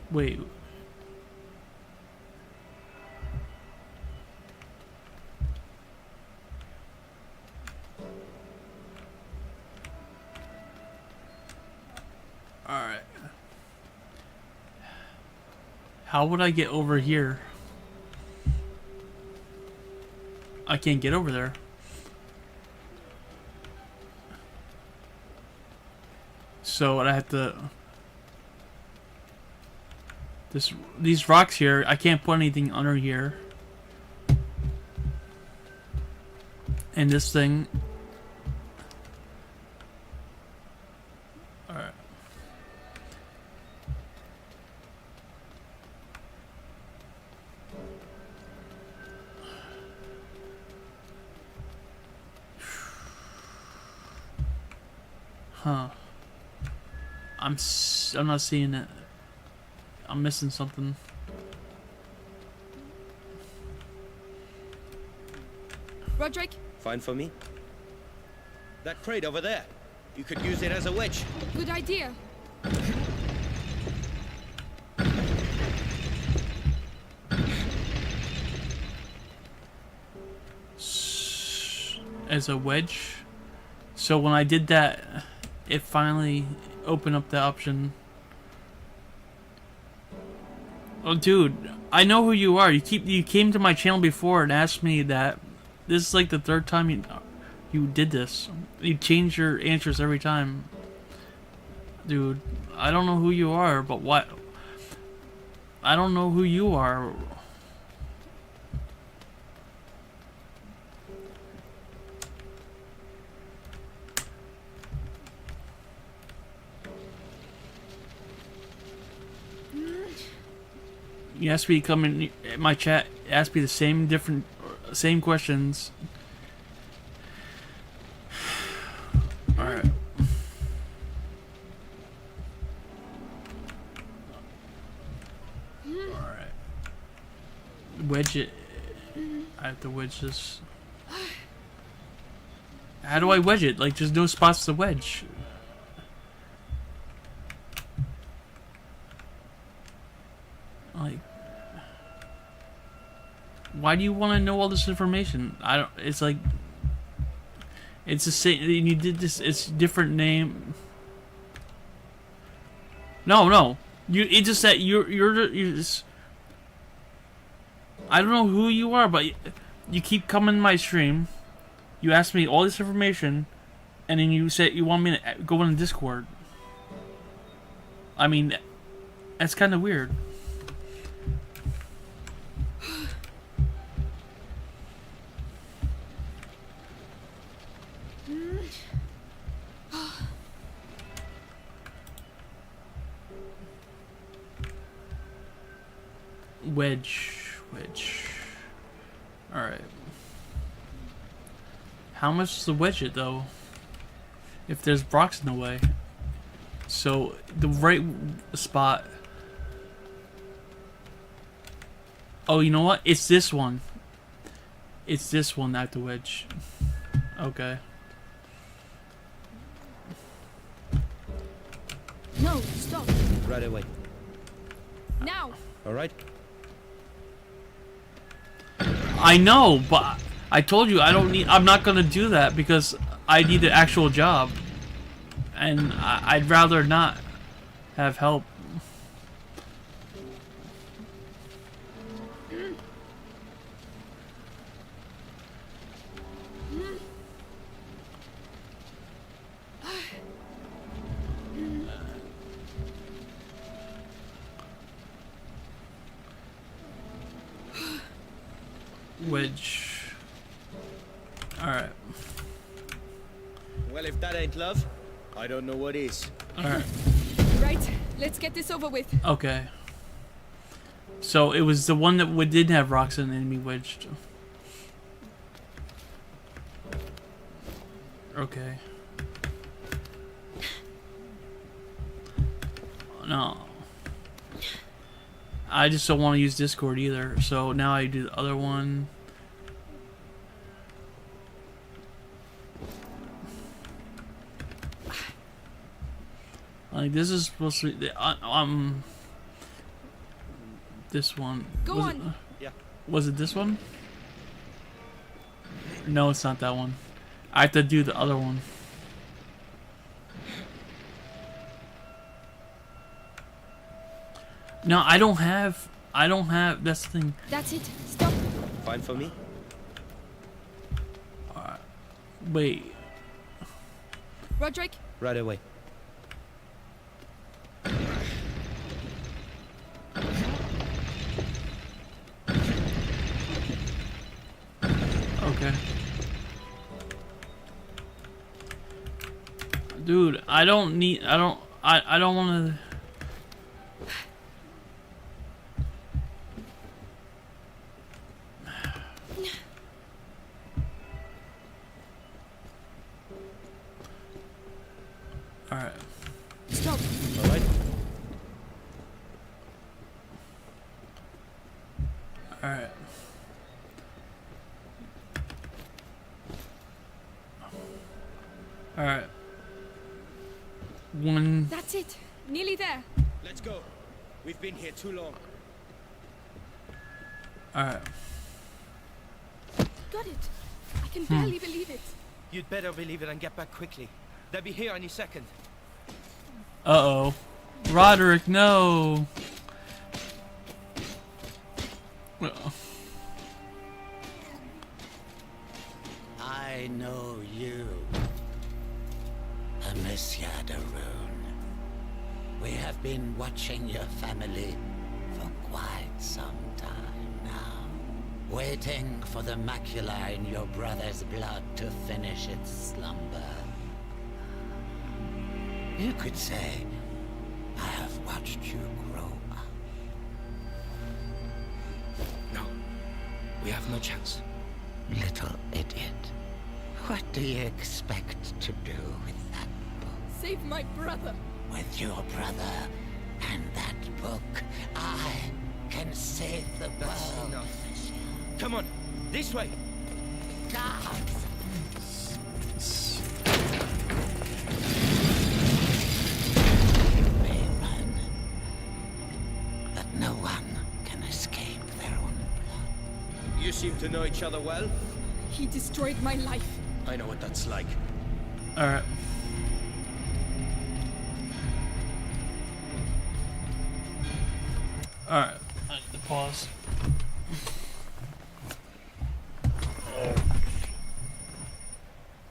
Wait. Alright. How would I get over here? I can't get over there. So I have to... These rocks here, I can't put anything under here. And this thing... Alright. Huh. I'm not seeing it. I'm missing something. Roderick? Fine for me. That crate over there. You could use it as a wedge. Good idea. As a wedge. So when I did that, it finally opened up the option. Oh, dude, I know who you are. You came to my channel before and asked me that. This is like the third time you did this. You change your answers every time. Dude, I don't know who you are, but what? I don't know who you are. You asked me to come in my chat, ask me the same questions. Alright. Alright. Wedge it. I have to wedge this. How do I wedge it? Like, there's no spots to wedge. Like, why do you want to know all this information? I don't. It's like, it's the same. You did this. It's different name. No. It just that you're just. I don't know who you are, but you keep coming to my stream. You ask me all this information, and then you say you want me to go in Discord. I mean, that's kind of weird. Wedge. Alright. How much to wedge it though? If there's rocks in the way. So the right spot. Oh, you know what? It's this one. It's this one at the wedge. Okay. No, stop. Right away. Now. All right? I know, but I told you I don't need. I'm not gonna do that because I need an actual job, and I'd rather not have help. Which, all right. Well, if that ain't love, I don't know what is. All right. Right, let's get this over with. Okay. So it was the one that didn't have rocks and enemy wedged. Okay. No. I just don't want to use Discord either. So now I do the other one. Like this is supposed to be this one. Go on. Yeah. Was it this one? No, it's not that one. I have to do the other one. No, I don't have. That's the thing. That's it. Stop. Fine for me? Wait. Roderick. Right away. Okay. Dude, I don't want to. All right. Stop. All right. All right. All right. One. That's it. Nearly there. Let's go. We've been here too long. All right. Got it. I can barely believe it. You'd better believe it and get back quickly. They'll be here any second. Uh-oh. Roderick, no. I know you, Amicia de Rune. We have been watching your family for quite some time now, waiting for the macula in your brother's blood to finish its slumber. You could say, I have watched you grow up. No. We have no chance. Little idiot. What do you expect to do with that book? Save my brother. With your brother and that book, I can save the world. Enough. Come on, this way. Guards! You may run, but no one can escape their own blood. You seem to know each other well. He destroyed my life. I know what that's like. All right. All right. I need to pause.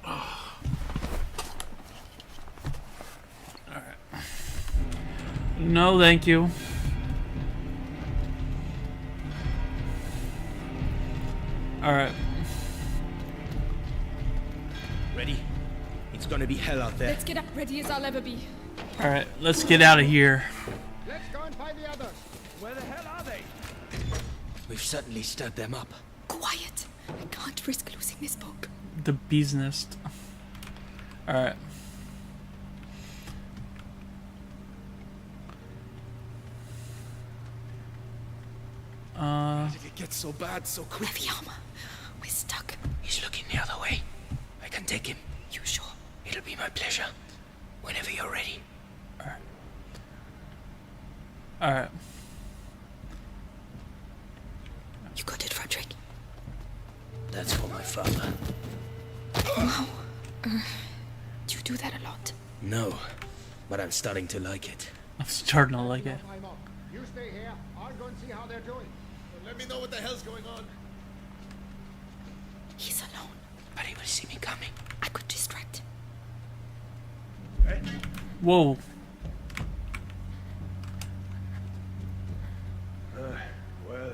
All right. No, thank you. All right. Ready? It's gonna be hell out there. Let's get up ready as I'll ever be. All right. Let's get out of here. Let's go and find the others. Where the hell are they? We've certainly stirred them up. Quiet. I can't risk losing this book. The bee's nest. All right. How did it get so bad so quickly? Heavy armor. We're stuck. He's looking the other way. I can take him. You sure? It'll be my pleasure. Whenever you're ready. Alright. You got it, Frederick. That's for my father. Wow. Do you do that a lot? No, but I'm starting to like it. I'm starting to like it. You stay here. I'll go and see how they're doing. Let me know what the hell's going on. He's alone. But he will see me coming. I could distract him. Whoa. Well,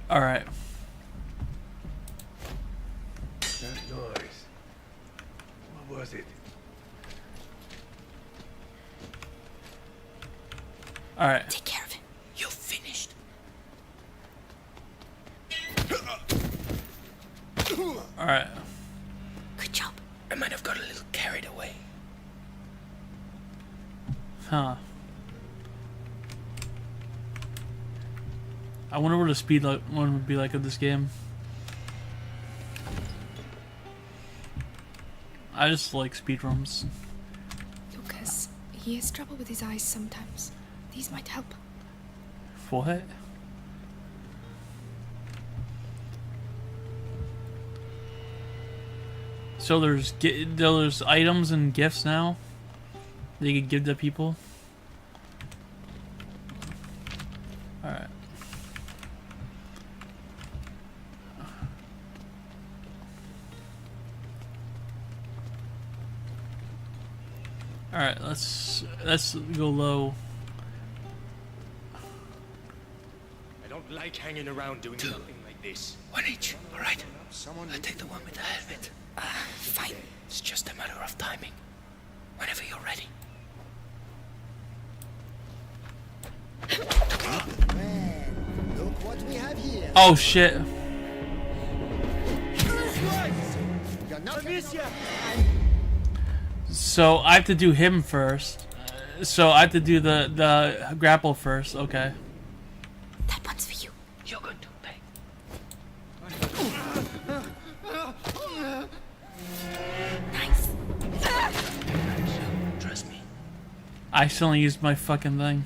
Alright. that noise. What was it? Alright. Take care of him. You're finished. Alright. Good job. I might have got a little carried away. Huh. I wonder what a speed one would be like of this game. I just like speedruns. Lucas, he has trouble with his eyes sometimes. These might help. What? So there's items and gifts now that you can give to people. Alright. Alright, let's go low. I don't like hanging around doing nothing like this. One each, alright? I'll take the one with the helmet. Fine. It's just a matter of timing. Whenever you're ready. Man, look what we have here. Oh shit. You're not So I have to do him first. So I have to do the grapple first. Okay. That one's for you. You're going to pay. Nice. Trust me. I accidentally used my fucking thing.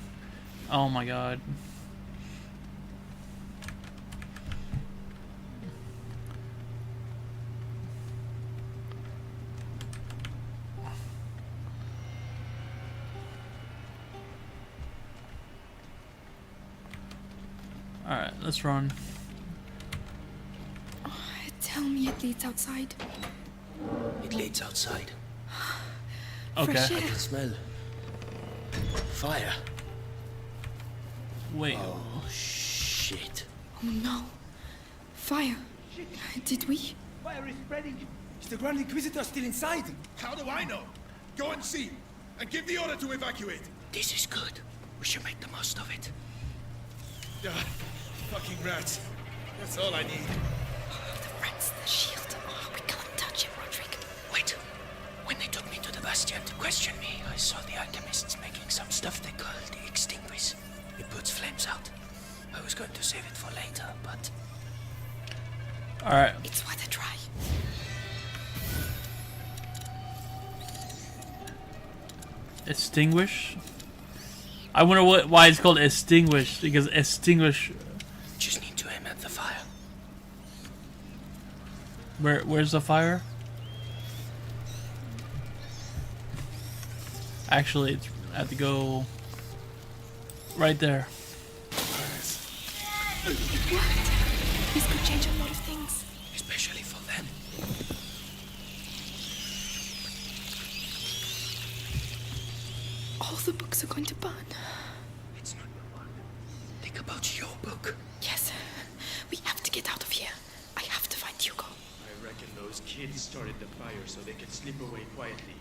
Oh my god. Alright, let's run. Tell me it leads outside. It leads outside. Okay. Fresh air. I can smell fire. Wait. Oh, shit. Oh no. Fire. Did we? Fire is spreading. Is the Grand Inquisitor still inside? How do I know? Go and see. And give the order to evacuate. This is good. We should make the most of it. Fucking rats. That's all I need. The rats, the shield. Oh, we can't touch him, Roderick. Wait. When they took me to the Bastion to question me, I saw the alchemists making some stuff they called the Extinguish. It puts flames out. I was going to save it for later, but... Alright. It's worth a try. Extinguish? I wonder why it's called extinguish, because extinguish. Just need to aim at the fire. Where's the fire? Actually, it's I have to go right there. It worked. This could change a lot of things. Especially for them. All the books are going to burn. It's not your one. Think about your book. Yes. We have to get out of here. I have to find Hugo. I reckon those kids started the fire so they could slip away quietly.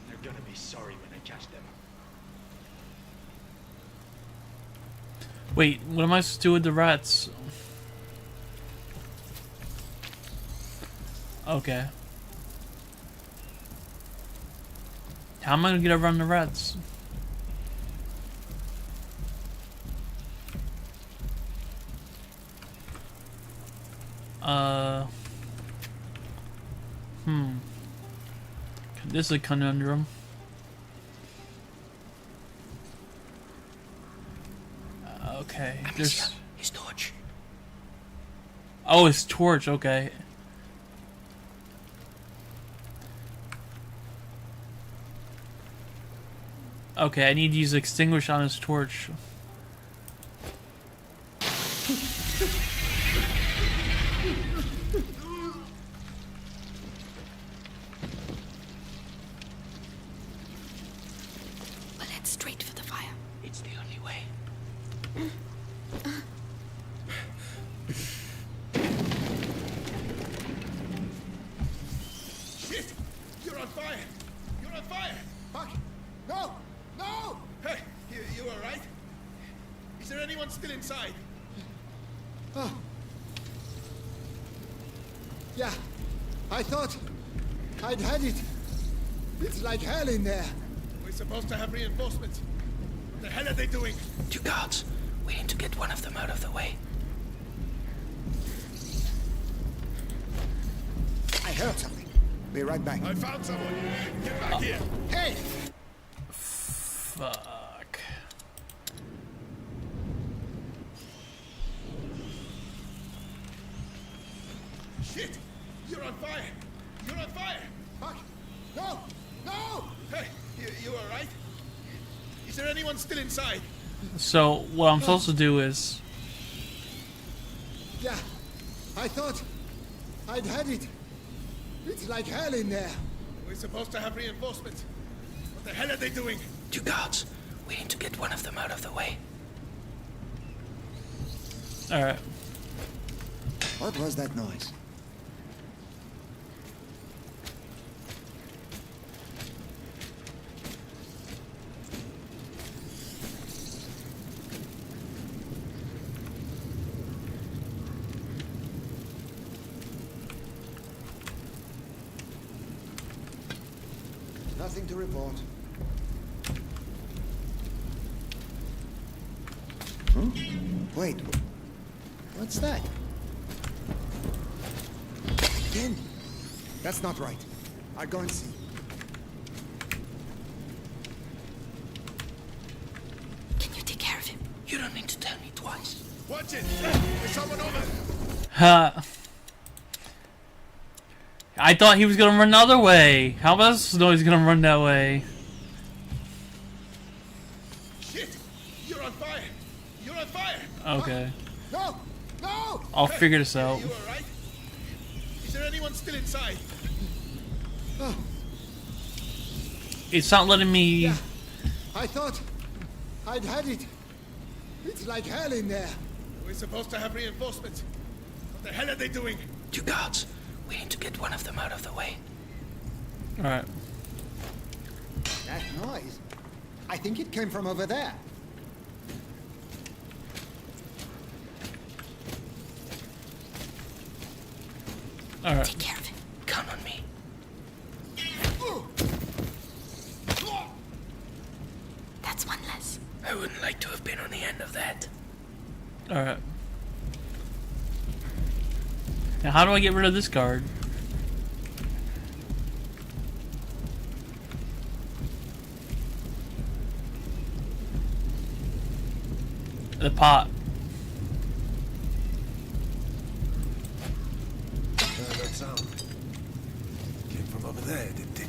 They're gonna be sorry when I catch them. Wait, what am I supposed to do with the rats? Okay. How am I gonna get around the rats? This is a conundrum. Okay, there's... His torch. Oh, his torch, okay. Okay, I need to use extinguish on his torch. We'll head straight for the fire. It's the only way. Shit! You're on fire! You're on fire! Fuck! No! No! Hey, you alright? Is there anyone still inside? Oh. Yeah, I thought I'd had it. It's like hell in there. We're supposed to have reinforcements. What the hell are they doing? 2 guards. We need to get one of them out of the way. I heard something. Be right back. I found someone. Get back here. Hey! Fuck. Shit! You're on fire! You're on fire! Fuck! No! No! Hey, you alright? Is there anyone still inside? So, what I'm supposed to do is... Yeah, I thought I'd had it. It's like hell in there. We're supposed to have reinforcements. What the hell are they doing? 2 guards. We need to get one of them out of the way. Alright. What was that noise? Nothing to report. Huh? Wait. What's that? Again? That's not right. I'll go and see. Can you take care of him? You don't need to tell me twice. Watch it! There's someone over! Ha! I thought he was gonna run the other way. How else know he's gonna run that way? Shit! You're on fire! You're on fire! Okay. No! No! I'll figure this out. You alright? Is there anyone still inside? It's not letting me... Yeah, I thought I'd had it. It's like hell in there. We're supposed to have reinforcements. What the hell are they doing? 2 guards. We need to get one of them out of the way. Alright. That noise. I think it came from over there. Alright. Take care of him. Count on me. That's one less. I wouldn't like to have been on the end of that. Alright. Now how do I get rid of this guard? The pot. That sound came from over there, didn't it?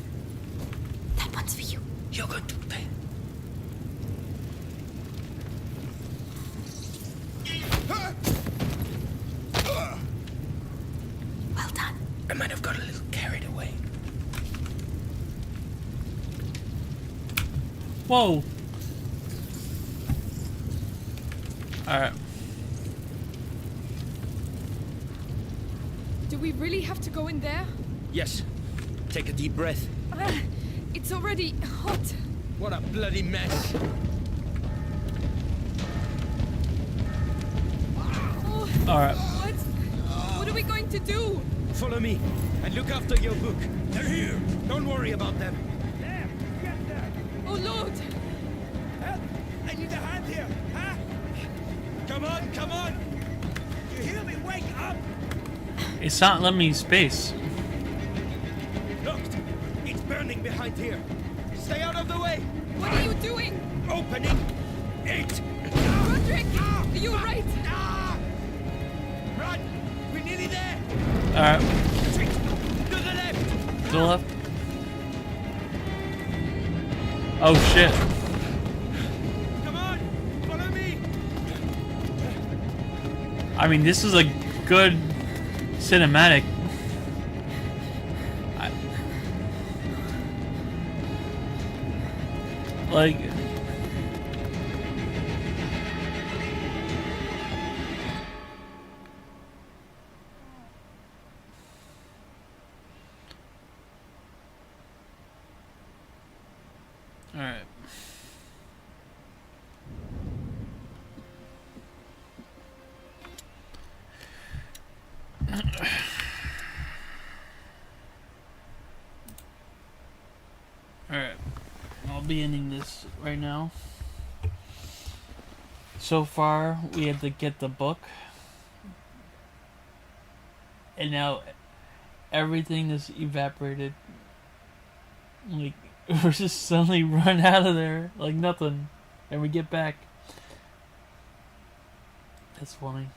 That one's for you. You're going to pay. Well done. I might have got a little carried away. Whoa. Alright. Do we really have to go in there? Yes. Take a deep breath. It's already hot. What a bloody mess. Oh, Alright. what are we going to do? Follow me and look after your book. They're here. Don't worry about them. There, get them. Oh Lord! Help! I need a hand here, huh? Come on, come on! You hear me? Wake up! It's not letting me space. Look! It's burning behind here. Stay out of the way! What are you doing? Opening it! Roderick! Are you alright? Run! We're nearly there! Alright, To the left! to the left. Oh shit. Come on! Follow me! I mean, this is a good cinematic. Like, all right. Alright, I'll be ending this right now. So far, we had to get the book. And now, everything is evaporated. Like, we're just suddenly run out of there, like nothing. And we get back. That's funny.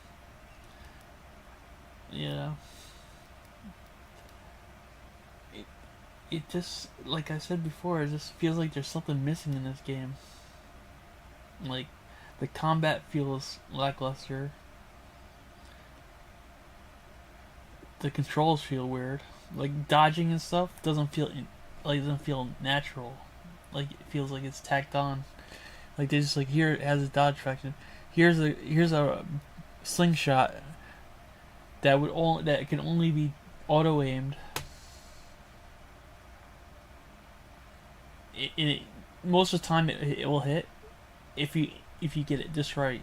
Yeah. It just, like I said before, it just feels like there's something missing in this game. Like, the combat feels lackluster. The controls feel weird. Like, dodging and stuff doesn't feel natural. Like, it feels like it's tacked on. Like, they just like, here it has a dodge function. Here's a slingshot that can only be auto aimed. Most of the time it will hit if you get it just right.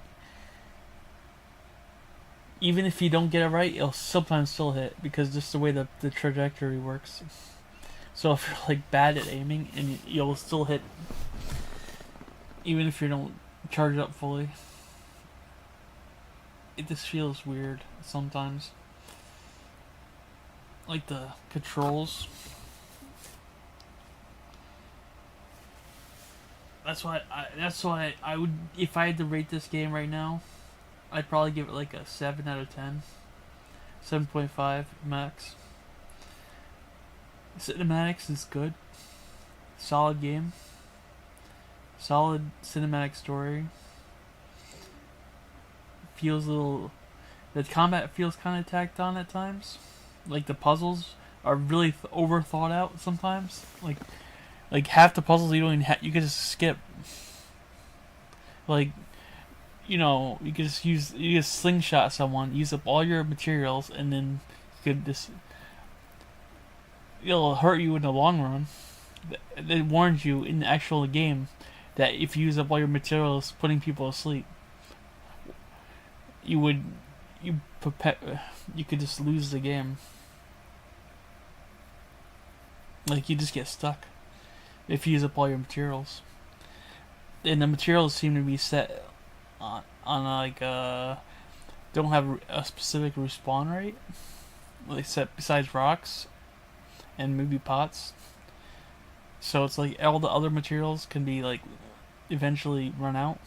Even if you don't get it right, it'll sometimes still hit because just the way the trajectory works. So if you're like bad at aiming, and you'll still hit, even if you don't charge it up fully. It just feels weird sometimes. Like the controls. That's why I would, if I had to rate this game right now, I'd probably give it like a 7 out of 10. 7.5 max. Cinematics is good. Solid game. Solid cinematic story. Feels a little... The combat feels kind of tacked on at times. Like the puzzles are really over thought out sometimes. Like half the puzzles you don't even you can just skip. Like, you know, you can just slingshot someone, use up all your materials, and then you could just, it'll hurt you in the long run. It warns you in the actual game that if you use up all your materials putting people asleep, you could just lose the game. Like, you just get stuck if you use up all your materials. And the materials seem to be set on like don't have a specific respawn rate, like set besides rocks and maybe pots. So it's like all the other materials can be like eventually run out.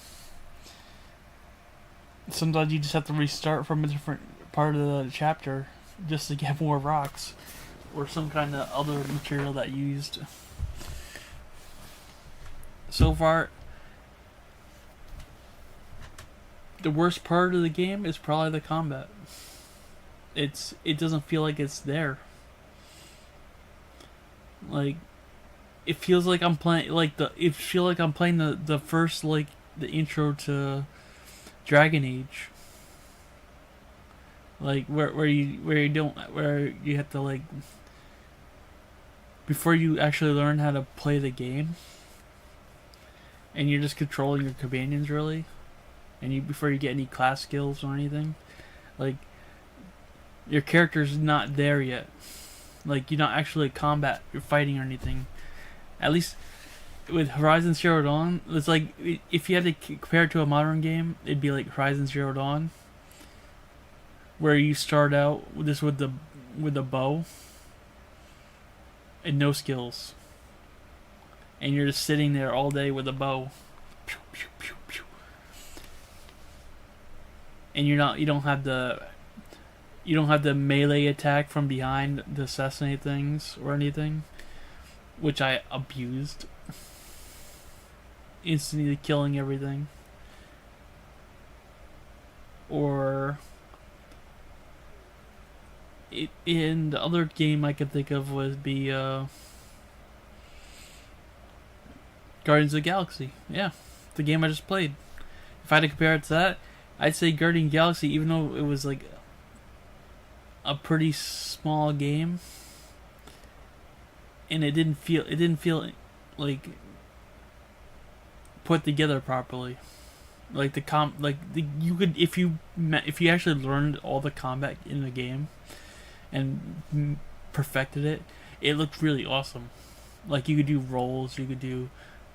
Sometimes you just have to restart from a different part of the chapter just to get more rocks or some kind of other material that you used. So far, the worst part of the game is probably the combat. It doesn't feel like it's there. Like, it feels like I'm playing the first, like, the intro to Dragon Age. Like where you have to, like, before you actually learn how to play the game, and you're just controlling your companions really, and before you get any class skills or anything, like, your character's not there yet. Like, you're not actually combat, you're fighting or anything. At least with Horizon Zero Dawn, it's like if you had to compare it to a modern game, it'd be like Horizon Zero Dawn, where you start out just with the bow and no skills, and you're just sitting there all day with a bow, pew, pew, pew, pew. And you don't have the melee attack from behind to assassinate things or anything, which I abused. Instantly killing everything. Or in the other game I could think of would be Guardians of the Galaxy. Yeah, the game I just played. If I had to compare it to that, I'd say Guardians of the Galaxy, even though it was like a pretty small game, and it didn't feel like put together properly. Like you could if you actually learned all the combat in the game and perfected it, it looked really awesome. Like you could do rolls, you could do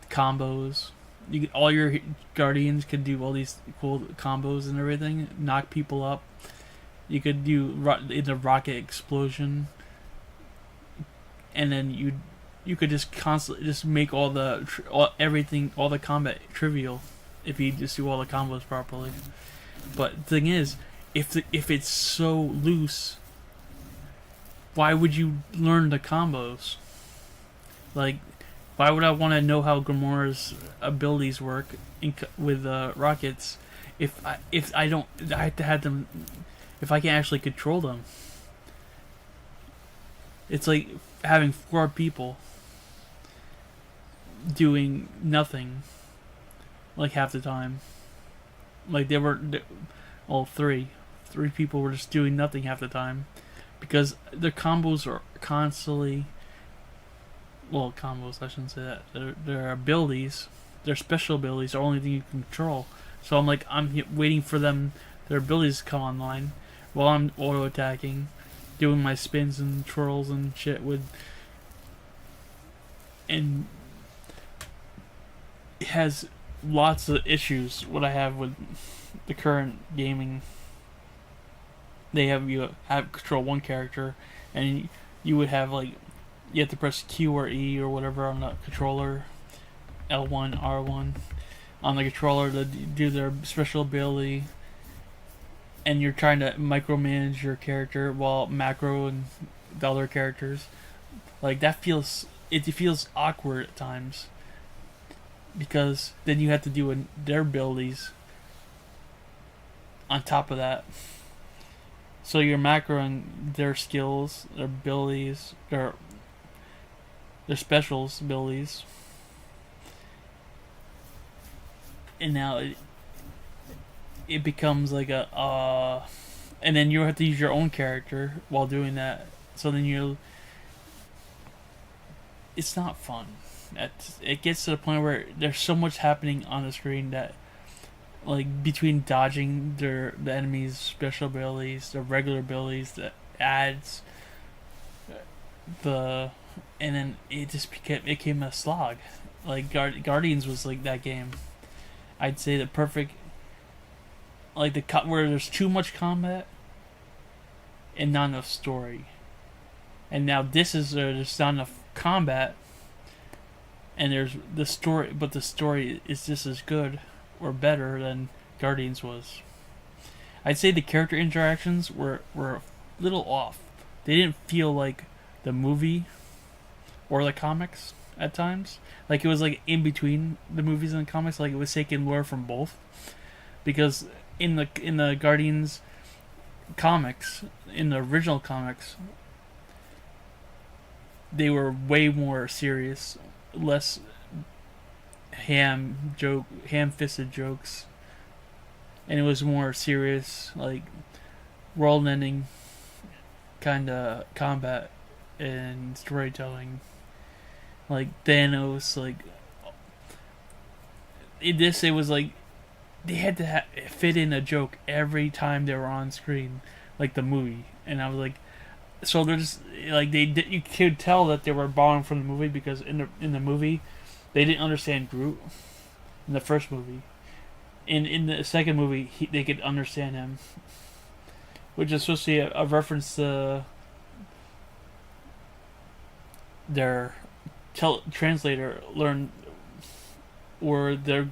combos. All your guardians could do all these cool combos and everything, knock people up. You could do the rocket explosion, and then you could just constantly just make all the combat trivial if you just do all the combos properly. But the thing is, if it's so loose, why would you learn the combos? Like, why would I want to know how Gamora's abilities work with rockets if I have to have them, if I can't actually control them? It's like having 4 people doing nothing, like half the time. Like three people were just doing nothing half the time, because their combos are constantly. Well, combos, I shouldn't say that. Their abilities, their special abilities, are the only thing you can control. So I'm waiting for their abilities to come online, while I'm auto attacking, doing my spins and twirls and shit and it has lots of issues. What I have with the current gaming, you have control one character, and you would have you have to press Q or E or whatever on the controller, L1, R1, on the controller to do their special ability, and you're trying to micromanage your character while macro and the other characters. It feels awkward at times, because then you have to do their abilities on top of that. So you're macroing their skills, their abilities, their specials abilities, and now it becomes like and then you have to use your own character while doing that. So then it's not fun. It gets to the point where there's so much happening on the screen that, between dodging the enemy's special abilities, the regular abilities, the ads, and then it just became a slog. Guardians was like that game. I'd say the perfect, where there's too much combat and not enough story. And now this is there's not enough combat and there's the story, but the story is just as good or better than Guardians was. I'd say the character interactions were a little off. They didn't feel like the movie or the comics at times. It was in between the movies and the comics. It was taking lore from both, because in the Guardians comics, in the original comics, they were way more serious, less ham-fisted jokes, and it was more serious, world-ending kind of combat and storytelling. Thanos, it was they had to fit in a joke every time they were on screen, like the movie. And I was so they're just you could tell that they were borrowing from the movie, because in the movie they didn't understand Groot in the first movie. In the second movie, they could understand him, which is supposed to be a reference to their translator learned, or their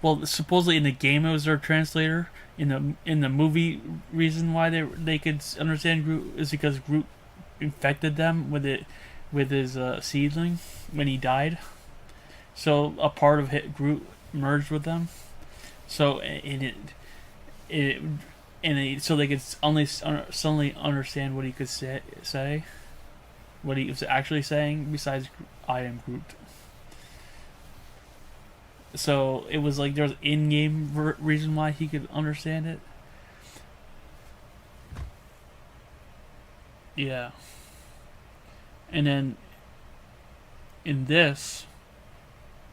well, supposedly in the game it was their translator. In the movie, reason why they could understand Groot is because Groot infected them with his seedling when he died. So a part of Groot merged with them. So so they could only suddenly understand what he could say, what he was actually saying. Besides, I am Groot. So it was like there's in-game reason why he could understand it. Yeah. And then in this,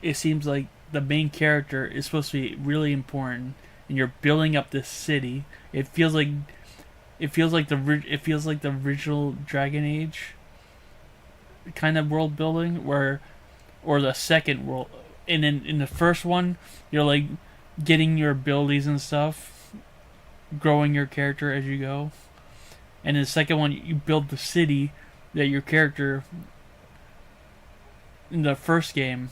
it seems like the main character is supposed to be really important, and you're building up this city. It feels like the original Dragon Age kind of world building, or the second world. And then in the first one, you're like getting your abilities and stuff, growing your character as you go. And in the second one, you build the city that your character in the first game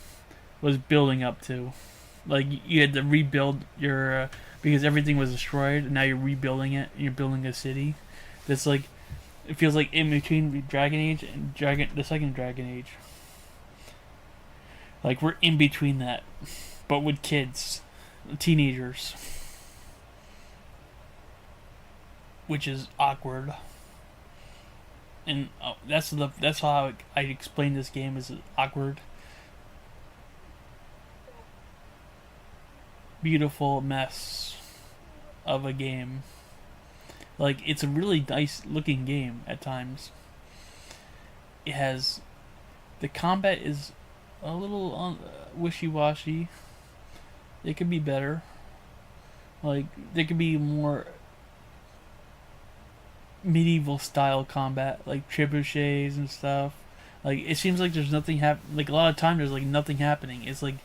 was building up to. Like, you had to rebuild your because everything was destroyed, and now you're rebuilding it, and you're building a city that's like, it feels like in between Dragon Age and the second Dragon Age. Like, we're in between that, but with kids, teenagers, which is awkward. And that's how I explain this game, is awkward, beautiful mess of a game. Like, it's a really nice looking game at times. It has, the combat is a little wishy-washy. It could be better. Like, there could be more medieval style combat, like trebuchets and stuff. Like, it seems like there's nothing like, a lot of time there's like nothing happening. It's like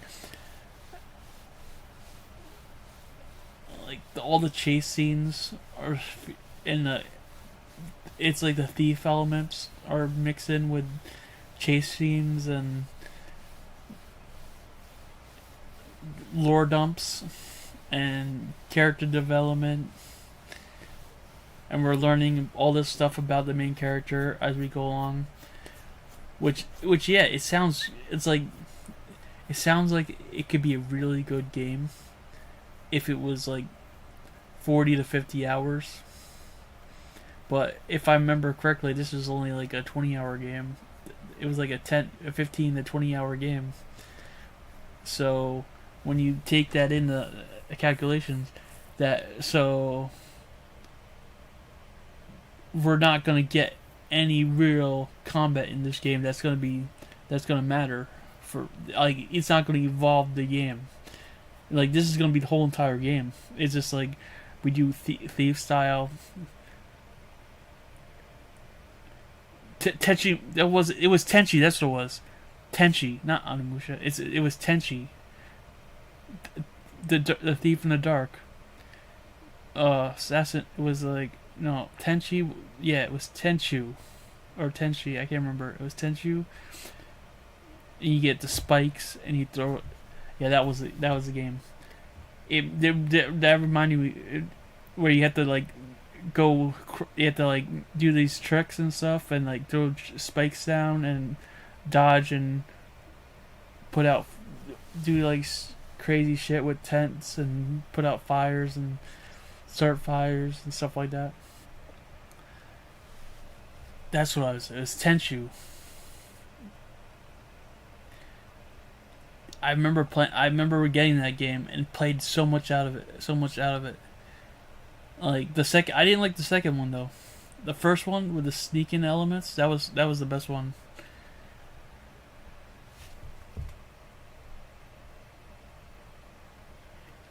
all the chase scenes are it's like the thief elements are mixed in with chase scenes and lore dumps and character development, and we're learning all this stuff about the main character as we go along, which yeah, it sounds like it could be a really good game if it was like 40 to 50 hours. But if I remember correctly, this is only like a 20-hour game. It was like a 15 to 20-hour game. So when you take that into calculations, so we're not gonna get any real combat in this game that's gonna matter for, like, it's not gonna evolve the game. Like, this is gonna be the whole entire game. It's just like we do thief style. Tenchi, it was Tenchi. That's what it was. Tenchi, not Onimusha. It was Tenchi. The thief in the dark. Assassin. It was like, no, Tenchi. Yeah, it was Tenchu, or Tenchi. I can't remember. It was Tenchu. And you get the spikes, and you throw. Yeah, that was the game. That reminded me where you have to like you have to like do these tricks and stuff, and like throw spikes down and dodge and do like crazy shit with tents and put out fires and start fires and stuff like that. That's what it was Tenchu. I remember getting that game and played so much out of it. Like I didn't like the second one though. The first one with the sneaking elements, that was the best one.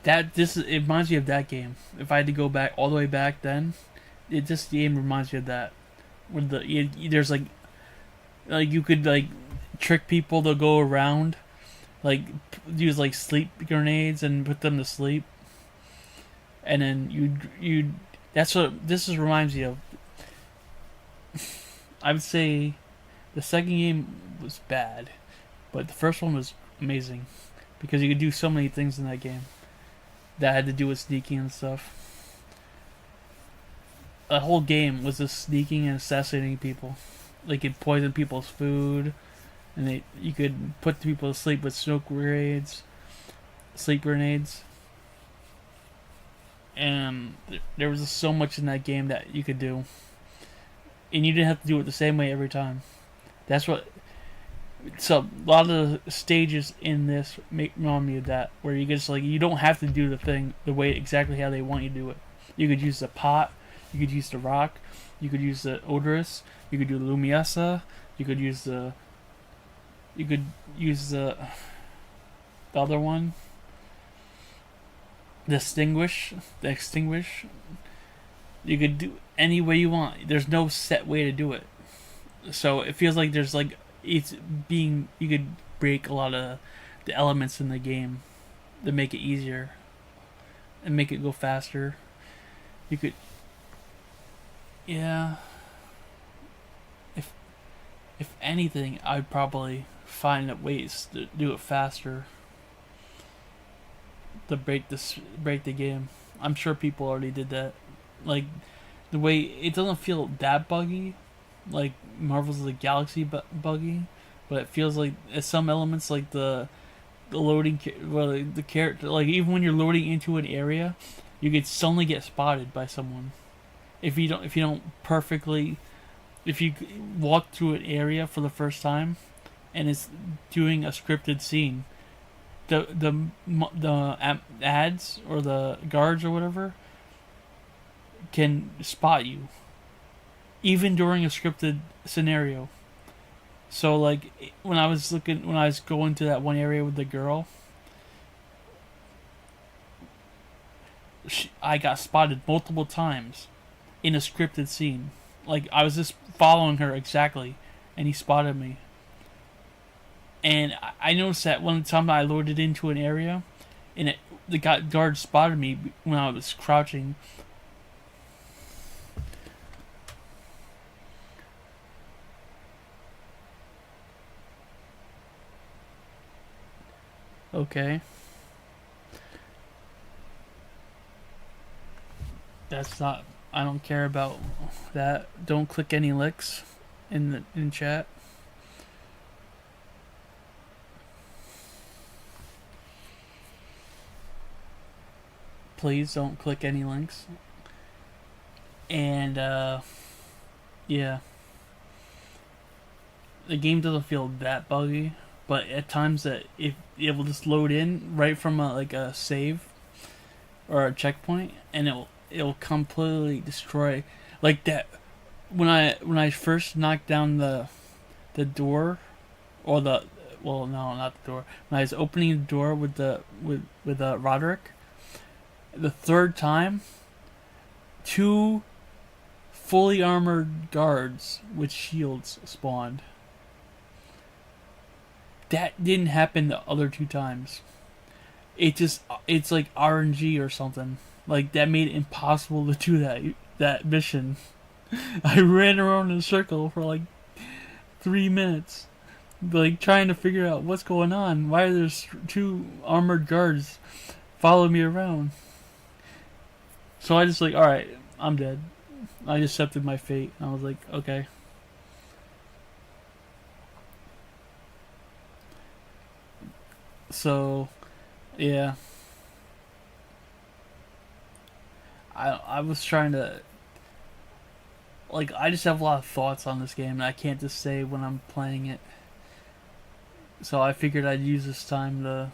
It reminds me of that game. If I had to go back all the way back then, the game reminds me of that. With there's like you could like trick people to go around, like use like sleep grenades and put them to sleep, and then you that's what this is reminds me of. I would say the second game was bad, but the first one was amazing because you could do so many things in that game that had to do with sneaking and stuff. The whole game was just sneaking and assassinating people. Like, you could poison people's food, and you could put people to sleep with smoke grenades, sleep grenades, and there was just so much in that game that you could do, and you didn't have to do it the same way every time. That's what. So a lot of the stages in this remind me of that, where you just like you don't have to do the thing the way exactly how they want you to do it. You could use the pot, you could use the rock, you could use the odorous, you could do the lumiasa, you could use the other one, the extinguish. You could do any way you want. There's no set way to do it. So it feels like there's like you could break a lot of the elements in the game to make it easier and make it go faster. You could, yeah. If anything, I'd probably find ways to do it faster to break the game. I'm sure people already did that. Like the way it doesn't feel that buggy, like Marvel's The Galaxy buggy, but it feels like some elements like the loading, well, the character, like even when you're loading into an area, you could suddenly get spotted by someone if you don't perfectly. If you walk through an area for the first time, and it's doing a scripted scene, the ads or the guards or whatever can spot you, even during a scripted scenario. So like when I was going to that one area with the girl, I got spotted multiple times in a scripted scene. Like I was just following her exactly, and he spotted me. And I noticed that one time I loaded into an area, and the guard spotted me when I was crouching. Okay. That's not. I don't care about that. Don't click any links in chat. Please don't click any links. And yeah. The game doesn't feel that buggy, but at times it will just load in right from a save or a checkpoint, and it'll completely destroy, like that. When I first knocked down the door, or no, not the door. When I was opening the door with Roderick, the third time, 2 fully armored guards with shields spawned. That didn't happen the other 2 times. It's like RNG or something. Like that made it impossible to do that mission. I ran around in a circle for like 3 minutes, like trying to figure out what's going on. Why are there 2 armored guards following me around? So I just like, all right, I'm dead. I accepted my fate. I was like, okay. So, yeah. I was trying to, like, I just have a lot of thoughts on this game, and I can't just say when I'm playing it. So I figured I'd use this time to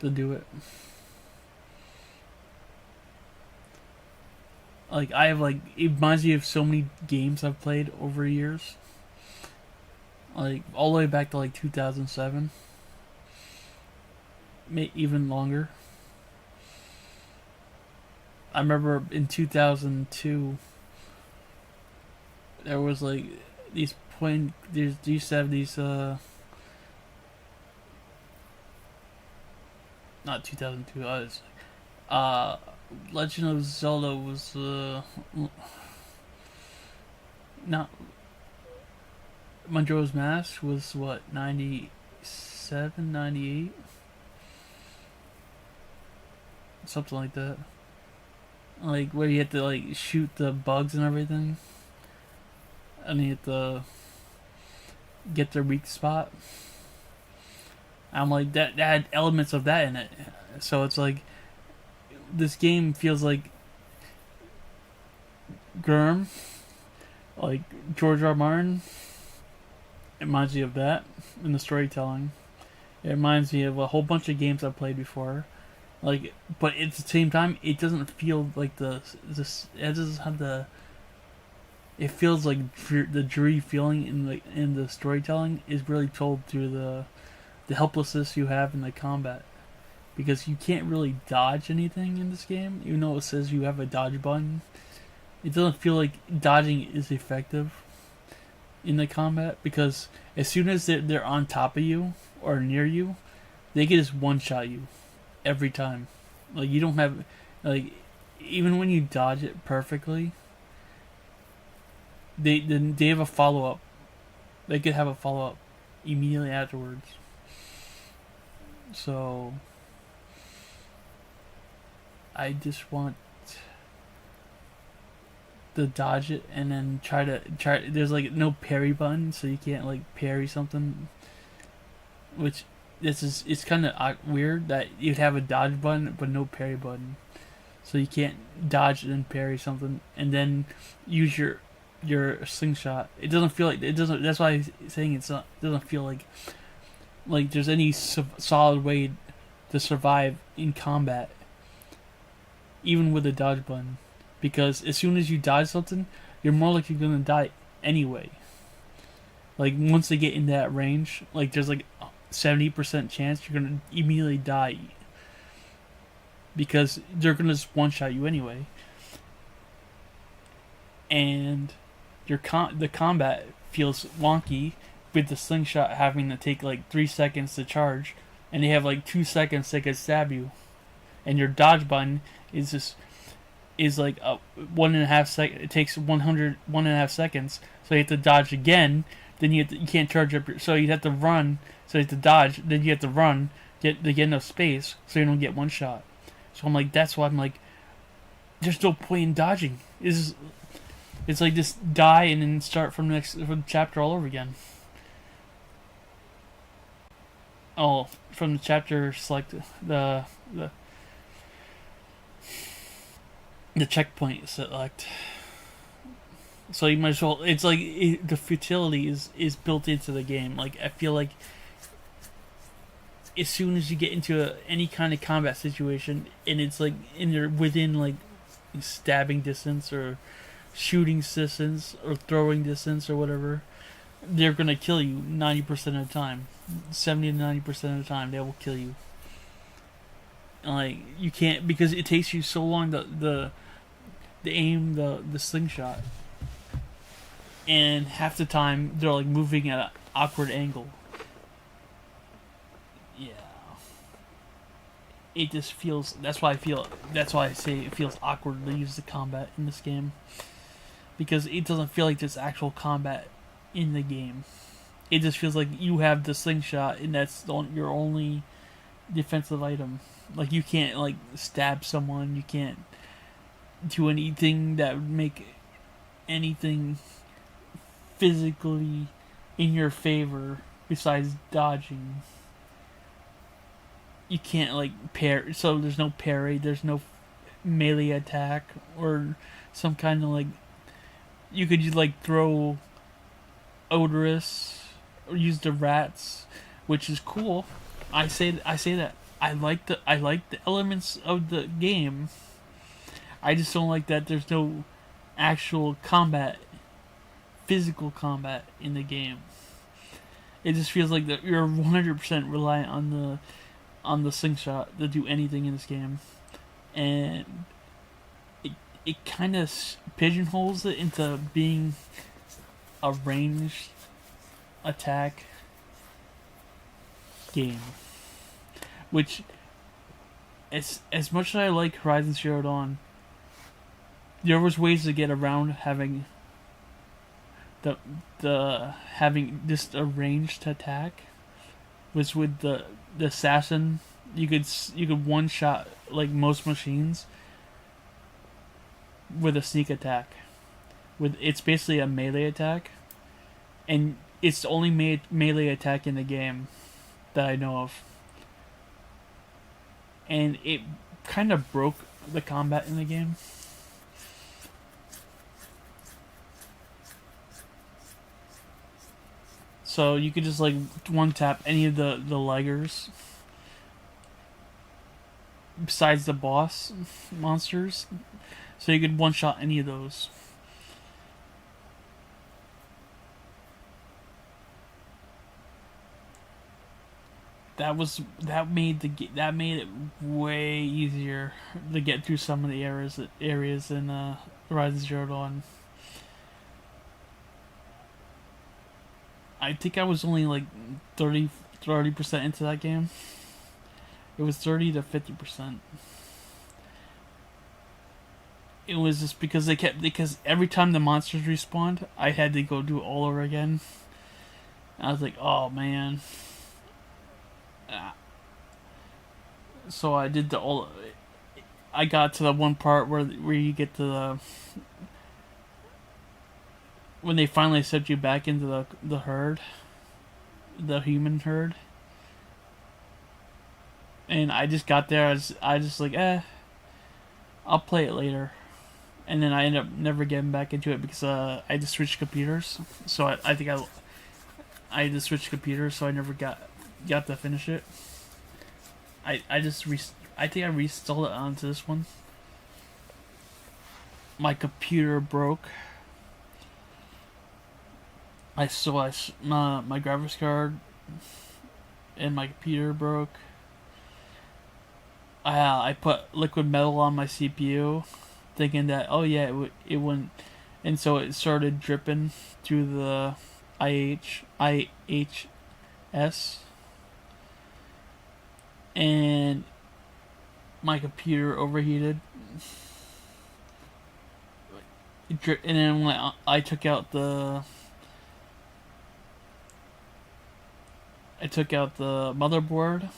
do it. Like, I have, like, it reminds me of so many games I've played over years. Like, all the way back to, like, 2007. Even longer. I remember in 2002, there was, like, these used to have these, not 2002. Legend of Zelda was not Majora's Mask was what, 97, 98? Something like that. Like where you have to like shoot the bugs and everything, and you have to get their weak spot. I'm like that had elements of that in it, so it's like this game feels like Gurm, like George R. Martin. It reminds me of that in the storytelling. It reminds me of a whole bunch of games I've played before. Like, but at the same time, it doesn't feel like it doesn't have the. It feels like the dreary feeling in the storytelling is really told through the helplessness you have in the combat, because you can't really dodge anything in this game, even though it says you have a dodge button. It doesn't feel like dodging is effective in the combat, because as soon as they're on top of you or near you, they can just one-shot you every time. Like, you don't have, like, even when you dodge it perfectly, they have a follow-up. They could have a follow-up immediately afterwards. So I just want to dodge it and then try. There's like no parry button, so you can't like parry something. Which it's kind of weird that you'd have a dodge button but no parry button, so you can't dodge and then parry something and then use your slingshot. It doesn't feel like it doesn't. That's why I'm saying it doesn't feel like there's any solid way to survive in combat, even with a dodge button, because as soon as you dodge something, you're more likely gonna die anyway. Like, once they get in that range, like, there's like 70% chance you're gonna immediately die, because they're gonna just one-shot you anyway. And the combat feels wonky, with the slingshot having to take like 3 seconds to charge, and they have like 2 seconds they can stab you, and your dodge button is like a 1.5 second. It takes 1.5 seconds, so you have to dodge again. Then you can't charge up. So you have to run. So you have to dodge. Then you have to run to get enough space so you don't get one shot. So I'm like, that's why I'm like, there's no point in dodging. It's like just die and then start from the chapter all over again. Oh, from the chapter, select the checkpoint select. So you might as well. It's like the futility is built into the game. Like, I feel like as soon as you get into any kind of combat situation, and it's like you're within like stabbing distance or shooting distance or throwing distance or whatever, they're gonna kill you 90% of the time. 70 to 90% of the time, they will kill you. Like, you can't, because it takes you so long to aim the slingshot, and half the time they're like moving at an awkward angle. Yeah, it just feels. That's why I say it feels awkward to use the combat in this game, because it doesn't feel like there's actual combat in the game. It just feels like you have the slingshot, and that's your only defensive item. Like, you can't like stab someone. You can't do anything that would make anything physically in your favor besides dodging. You can't like parry. So there's no parry. There's no melee attack or some kind of like. You could just like throw Odorous or use the rats, which is cool. I say that I like the elements of the game. I just don't like that there's no actual combat, physical combat in the game. It just feels like that you're 100% reliant on the slingshot to do anything in this game, and it kind of pigeonholes it into being a ranged attack game, which as much as I like Horizon Zero Dawn, there was ways to get around having the having this arranged attack. Was with the assassin, you could one shot like most machines with a sneak attack. It's basically a melee attack, and it's the only melee attack in the game that I know of. And it kind of broke the combat in the game. So you could just like one tap any of the laggers besides the boss monsters. So you could one shot any of those. That made it way easier to get through some of the areas in Horizon Zero Dawn. I think I was only like 30% into that game. It was 30 to 50%. It was just because because every time the monsters respawned, I had to go do it all over again. I was like, oh man. So I did I got to the one part where you get to when they finally set you back into the herd, the human herd. And I just got there, I just like, I'll play it later. And then I ended up never getting back into it because I had to switch computers. So I think I had to switch computers, so I never got to finish it. I think I reinstalled it onto this one. My computer broke. My graphics card and my computer broke. I put liquid metal on my CPU, thinking that it wouldn't, and so it started dripping through the IHS, and my computer overheated. And then when I took out the motherboard,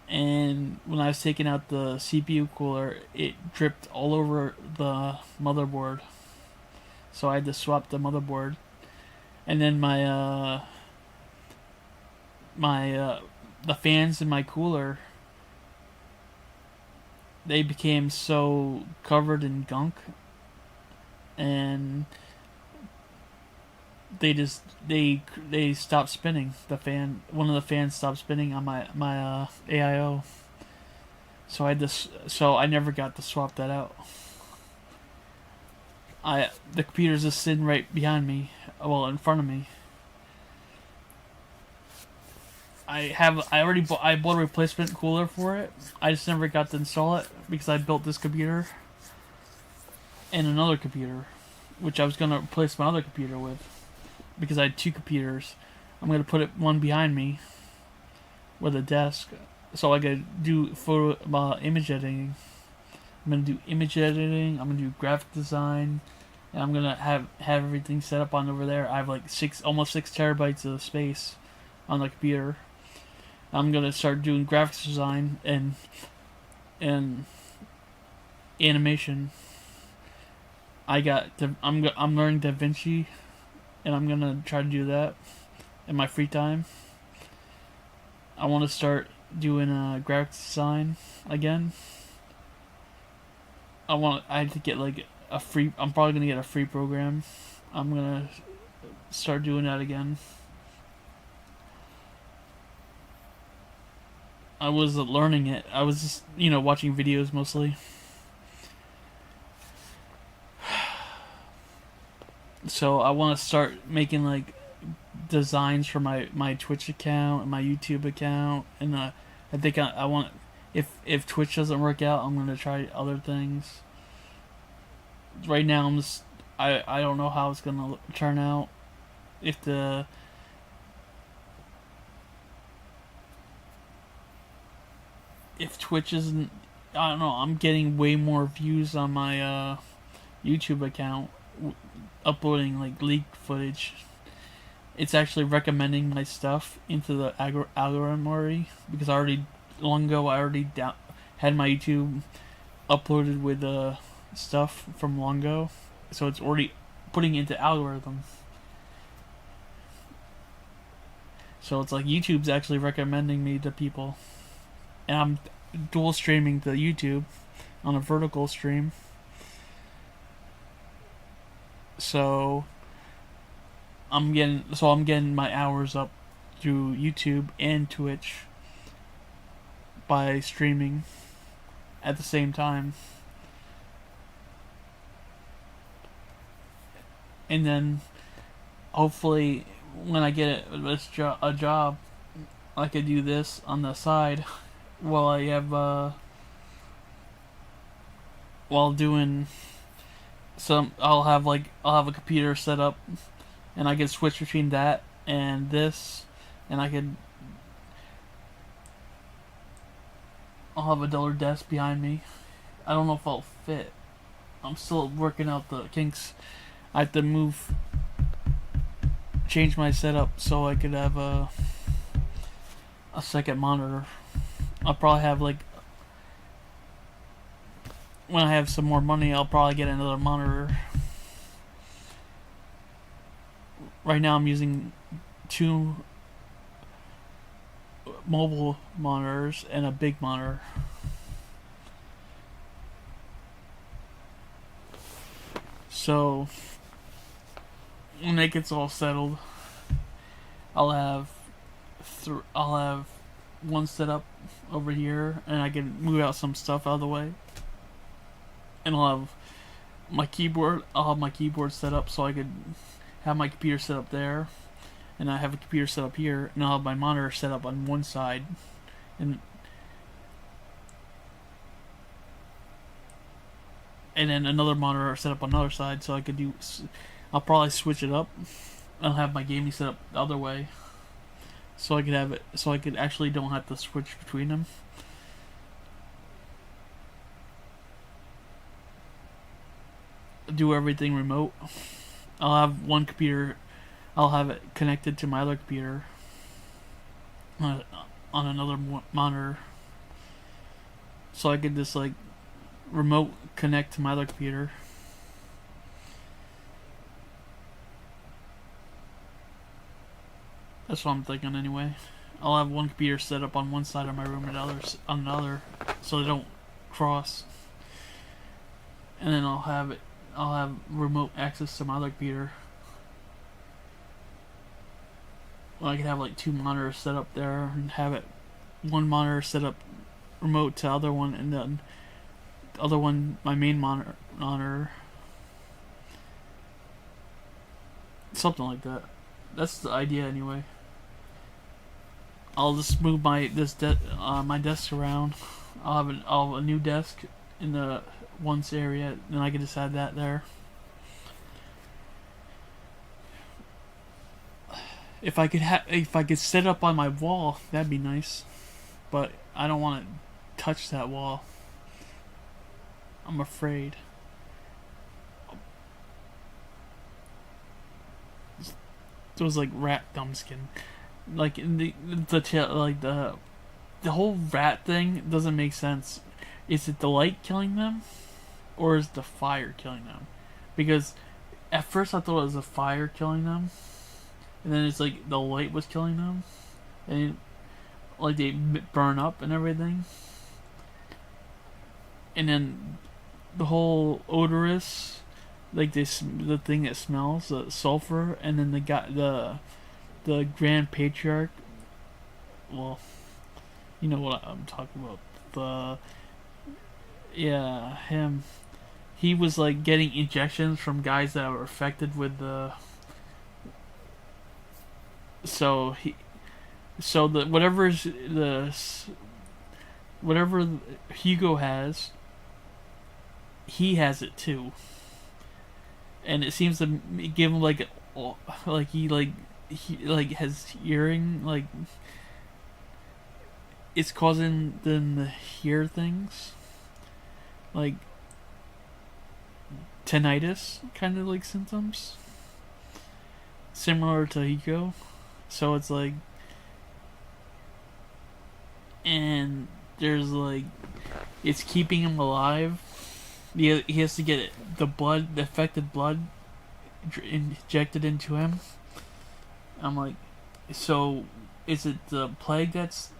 and when I was taking out the CPU cooler, it dripped all over the motherboard. So I had to swap the motherboard. And then the fans in my cooler, they became so covered in gunk, and they stopped spinning. One of the fans stopped spinning on my AIO. So I never got to swap that out. The computer's just sitting right behind me, in front of me. I bought a replacement cooler for it. I just never got to install it because I built this computer and another computer, which I was gonna replace my other computer with, because I had two computers. I'm gonna put one behind me with a desk, so I could do image editing. I'm gonna do image editing. I'm gonna do graphic design, and I'm gonna have everything set up on over there. I have like almost 6 terabytes of space on the computer. I'm gonna start doing graphics design and animation. I'm learning DaVinci, and I'm gonna try to do that in my free time. I want to start doing graphics design again. I had to get like a free. I'm probably gonna get a free program. I'm gonna start doing that again. I was learning it. I was just, watching videos mostly. So I want to start making like designs for my Twitch account and my YouTube account, and I think I want, if Twitch doesn't work out, I'm gonna try other things. Right now I don't know how it's gonna turn out. if Twitch isn't, I don't know, I'm getting way more views on my YouTube account uploading like leaked footage. It's actually recommending my stuff into the algorithm already, because long ago I already had my YouTube uploaded with stuff from long ago, so it's already putting it into algorithm. So it's like YouTube's actually recommending me to people, and I'm dual streaming to YouTube on a vertical stream. So I'm getting my hours up through YouTube and Twitch by streaming at the same time. And then hopefully when I get a job, I could do this on the side while I have while doing some. I'll have a computer set up, and I can switch between that and this, and I'll have a dollar desk behind me. I don't know if I'll fit. I'm still working out the kinks. I have to change my setup so I could have a second monitor. I'll probably have when I have some more money, I'll probably get another monitor. Right now I'm using 2 mobile monitors and a big monitor. So when it gets all settled, I'll have one set up over here, and I can move out some stuff out of the way. And I'll have my keyboard set up so I could have my computer set up there, and I have a computer set up here, and I'll have my monitor set up on one side, and then another monitor set up on the other side, so I'll probably switch it up. I'll have my gaming set up the other way, so I could actually don't have to switch between them. Do everything remote. I'll have one computer, I'll have it connected to my other computer on another monitor, so I could just remote connect to my other computer. That's what I'm thinking anyway. I'll have one computer set up on one side of my room and others on another, so they don't cross. And then I'll have remote access to my other computer. Well, I could have 2 monitors set up there and have one monitor set up remote to the other one, and then the other one my main monitor. Something like that. That's the idea anyway. I'll just move my desk around. I'll have a new desk in the once area, and I can just add that there. If I could set up on my wall, that'd be nice. But I don't want to touch that wall. I'm afraid. Those rat dumbskin. The whole rat thing doesn't make sense. Is it the light killing them, or is the fire killing them? Because at first I thought it was the fire killing them, and then it's the light was killing them, and they burn up and everything, and then the whole odorous, the thing that smells, the sulfur, and then the Grand Patriarch. Well, you know what I'm talking about. Him. He was getting injections from guys that were affected with the. Whatever Hugo has, he has it too, and it seems to give him he has hearing, it's causing them to hear things like tinnitus kind of like symptoms, similar to Hiko. So it's like, and there's like, it's keeping him alive. He has to get the affected blood injected into him. I'm like, so is it the plague that's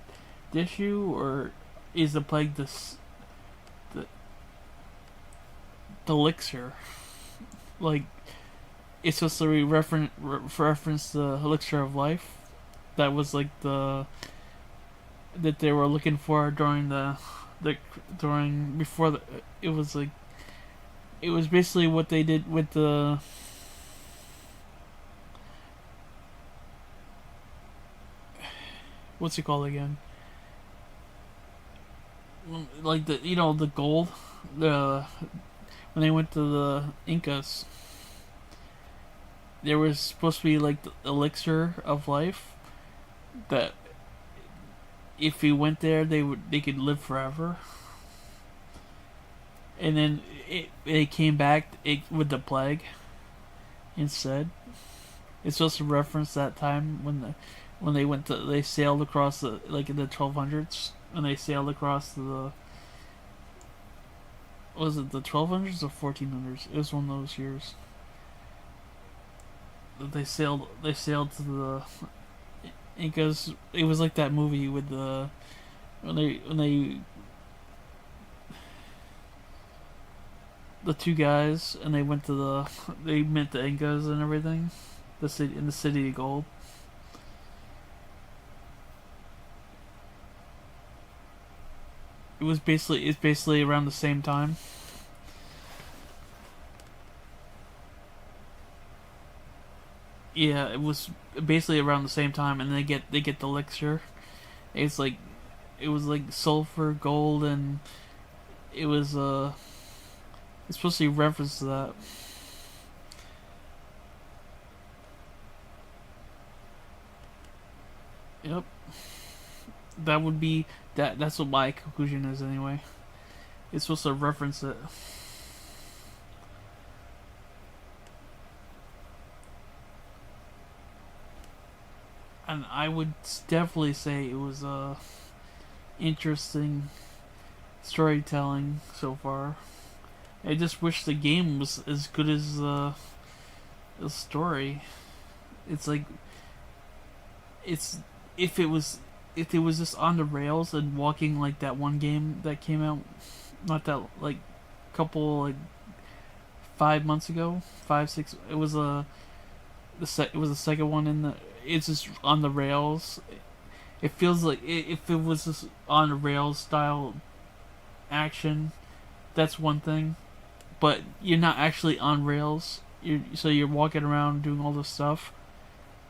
the issue, or is the plague the elixir? Like, it's supposed to reference the elixir of life. That was like that they were looking for during it was like, it was basically what they did with the what's it called again? Like the gold, when they went to the Incas, there was supposed to be like the elixir of life that if you went there they could live forever. And then it came back with the plague instead. It's supposed to reference that time when they sailed across in the 1200s, and they sailed across was it the 1200s or 1400s? It was one of those years. They sailed to the Incas. It was like that movie with when the two guys, and they met the Incas and everything, the city of gold. It's basically around the same time. Yeah, it was basically around the same time, and they get the elixir. It was like sulfur, gold, and it was it's supposed to be reference to that. Yep. That would be that's what my conclusion is anyway. It's supposed to reference it. And I would definitely say it was interesting storytelling so far. I just wish the game was as good as the story. It's like, if it was just on the rails and walking like that one game that came out, not that like couple like 5 months ago, 5-6. It was the second one in the. It's just on the rails. It feels like if it was just on the rails style action, that's one thing. But you're not actually on rails. You're walking around doing all this stuff,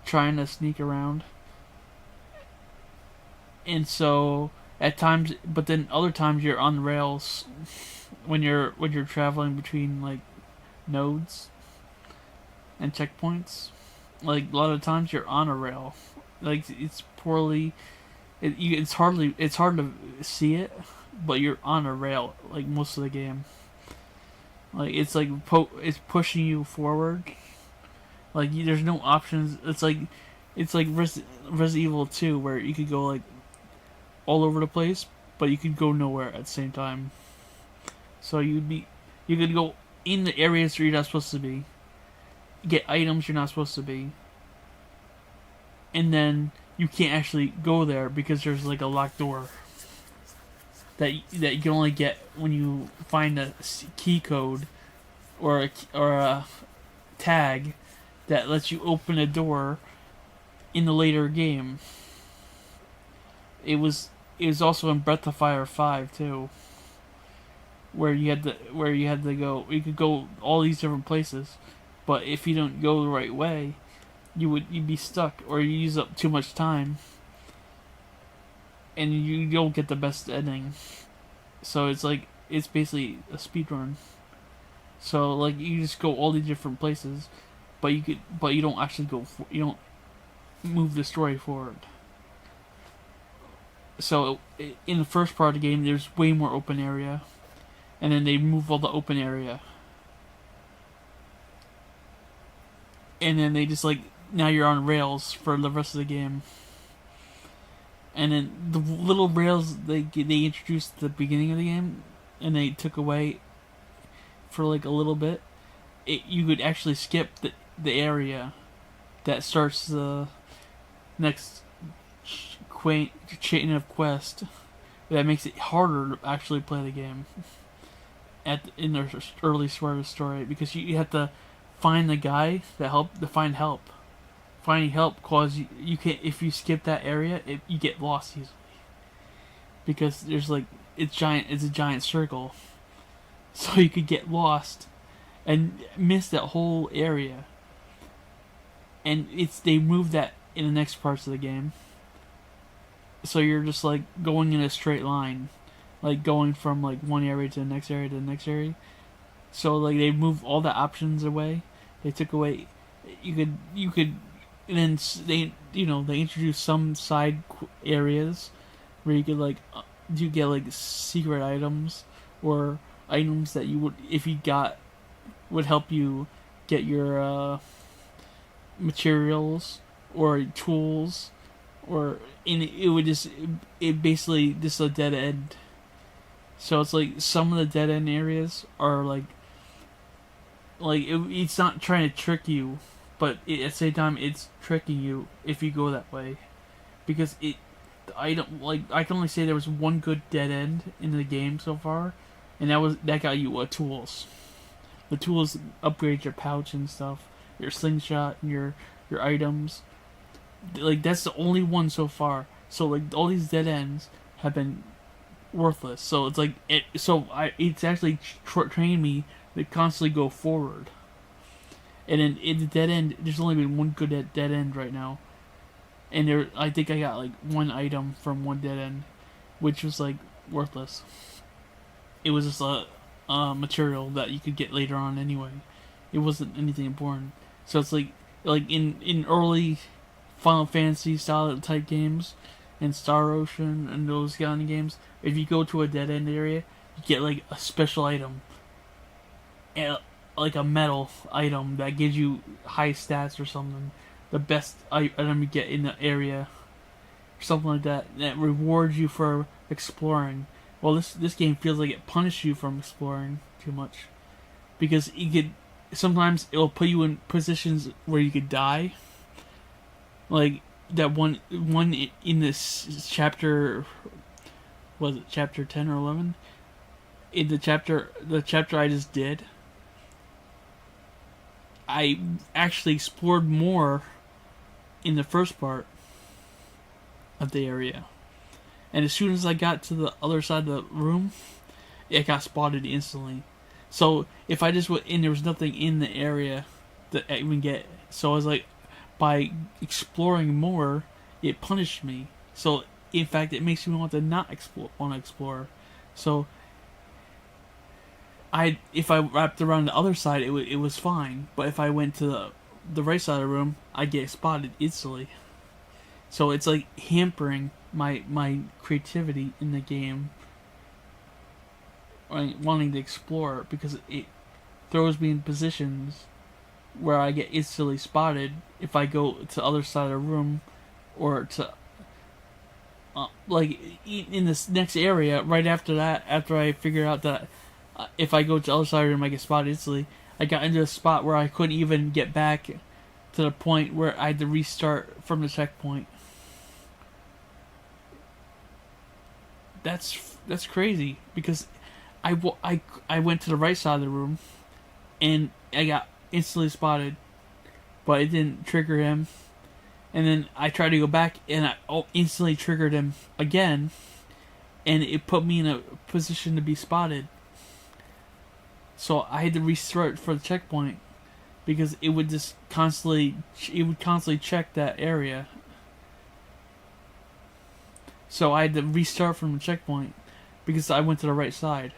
trying to sneak around. And so at times, but then other times you're on rails when you're traveling between like nodes and checkpoints. Like a lot of times you're on a rail. Like it's poorly. It's hard to see it, but you're on a rail like most of the game. Like it's like it's pushing you forward. Like there's no options. It's like Resident Evil 2 where you could go like all over the place, but you could go nowhere at the same time. So you could go in the areas where you're not supposed to be, get items you're not supposed to be, and then you can't actually go there because there's like a locked door that you can only get when you find a key code or a tag that lets you open a door in the later game. It was also in Breath of Fire 5 too, where you had to go. You could go all these different places, but if you don't go the right way, you'd be stuck, or you use up too much time, and you don't get the best ending. So it's basically a speed run. So like you just go all these different places, but you don't actually you don't move the story forward. So in the first part of the game, there's way more open area, and then they remove all the open area, and then they just like now you're on rails for the rest of the game. And then the little rails they introduced at the beginning of the game, and they took away for like a little bit. You could actually skip the area that starts the next chain of quest. That makes it harder to actually play the game in the early part of the story, because you have to find the guy to find help. Finding help cause you can't, if you skip that area, you get lost easily, because there's like it's a giant circle, so you could get lost and miss that whole area. And they move that in the next parts of the game, so you're just like going in a straight line, like going from like one area to the next area to the next area. So like they move all the options away. They took away. You could. And then they introduce some side areas where you could you get like secret items, or items that you would, if you got, would help you get your materials or tools, it basically just a dead end. So it's like some of the dead end areas are it's not trying to trick you. But at the same time, it's tricking you if you go that way, because I can only say there was one good dead end in the game so far, and that got you tools. The tools upgrade your pouch and stuff, your slingshot, and your items. Like that's the only one so far. So like all these dead ends have been worthless. So it's like it's actually trained me to constantly go forward. And then in the dead end, there's only been one good dead end right now. And I think I got like one item from one dead end, which was like worthless. It was just a material that you could get later on anyway. It wasn't anything important. So it's like in early Final Fantasy style type games and Star Ocean and those kind of games, if you go to a dead end area, you get like a special item. And like a metal item that gives you high stats or something, the best item you get in the area, or something like that rewards you for exploring. Well, this game feels like it punishes you from exploring too much, because sometimes it will put you in positions where you could die. Like that one in this chapter, was it chapter 10 or 11? In the chapter I just did, I actually explored more in the first part of the area. And as soon as I got to the other side of the room, it got spotted instantly. So if I just went in, there was nothing in the area that I even get. So I was like, by exploring more, it punished me. So in fact, it makes me want to not explore. So if I wrapped around the other side, it was fine. But if I went to the right side of the room, I get spotted instantly. So it's like hampering my creativity in the game, wanting to explore, because it throws me in positions where I get instantly spotted if I go to the other side of the room, or to in this next area right after that. After I figured out that if I go to the other side of the room, I get spotted instantly, I got into a spot where I couldn't even get back to the point where I had to restart from the checkpoint. That's crazy, because I went to the right side of the room and I got instantly spotted, but it didn't trigger him. And then I tried to go back and I instantly triggered him again, and it put me in a position to be spotted. So I had to restart for the checkpoint, because it would constantly check that area. So I had to restart from the checkpoint, because I went to the right side.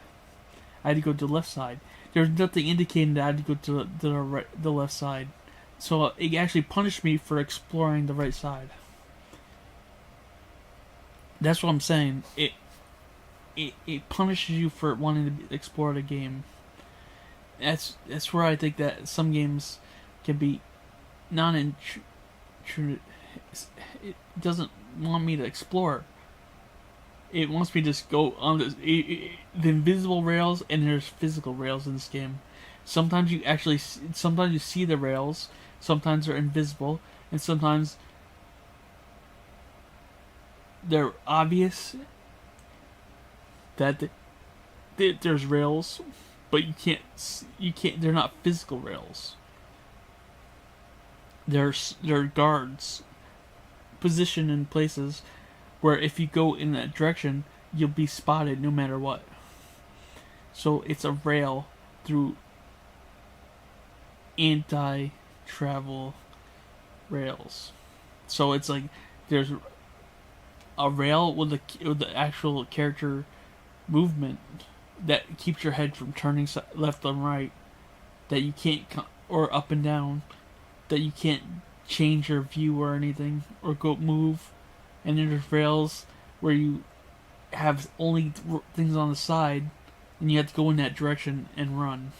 I had to go to the left side. There was nothing indicating that I had to go to the left side. So it actually punished me for exploring the right side. That's what I'm saying. It punishes you for wanting to explore the game. That's where I think that some games can be true. It doesn't want me to explore. It wants me to just go on the invisible rails, and there's physical rails in this game. Sometimes you see the rails, sometimes they're invisible, and sometimes they're obvious that there's rails, but you can't. They're not physical rails. They're guards positioned in places where if you go in that direction, you'll be spotted no matter what. So it's a rail through anti-travel rails. So it's like there's a rail with the actual character movement that keeps your head from turning left and right, that you can't, or up and down, that you can't change your view or anything, or go move. And then there's rails where you have only things on the side, and you have to go in that direction and run.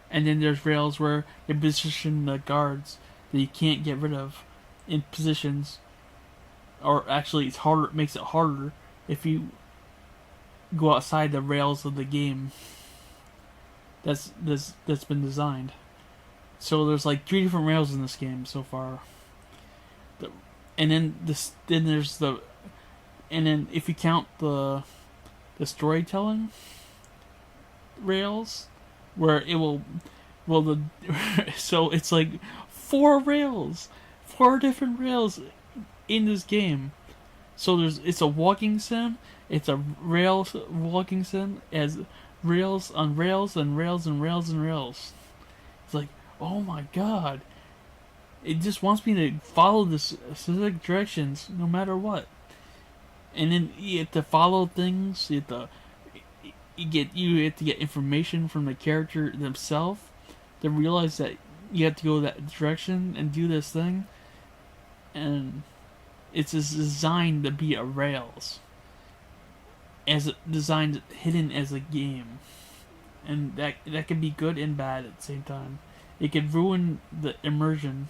And then there's rails where they position the guards that you can't get rid of in positions, or actually it's harder. It makes it harder if you go outside the rails of the game that's been designed. So there's like 3 different rails in this game so far. And then if you count the storytelling rails, where it will, so it's like 4 different rails in this game. So it's a walking sim, it's a rails walking sim, as rails on rails and rails and rails and rails. It's like, oh my god. It just wants me to follow the specific directions no matter what. And then you have to follow things, you have to get information from the character themselves to realize that you have to go that direction and do this thing. And it's designed to be a rails. Designed hidden as a game. And that can be good and bad at the same time. It could ruin the immersion,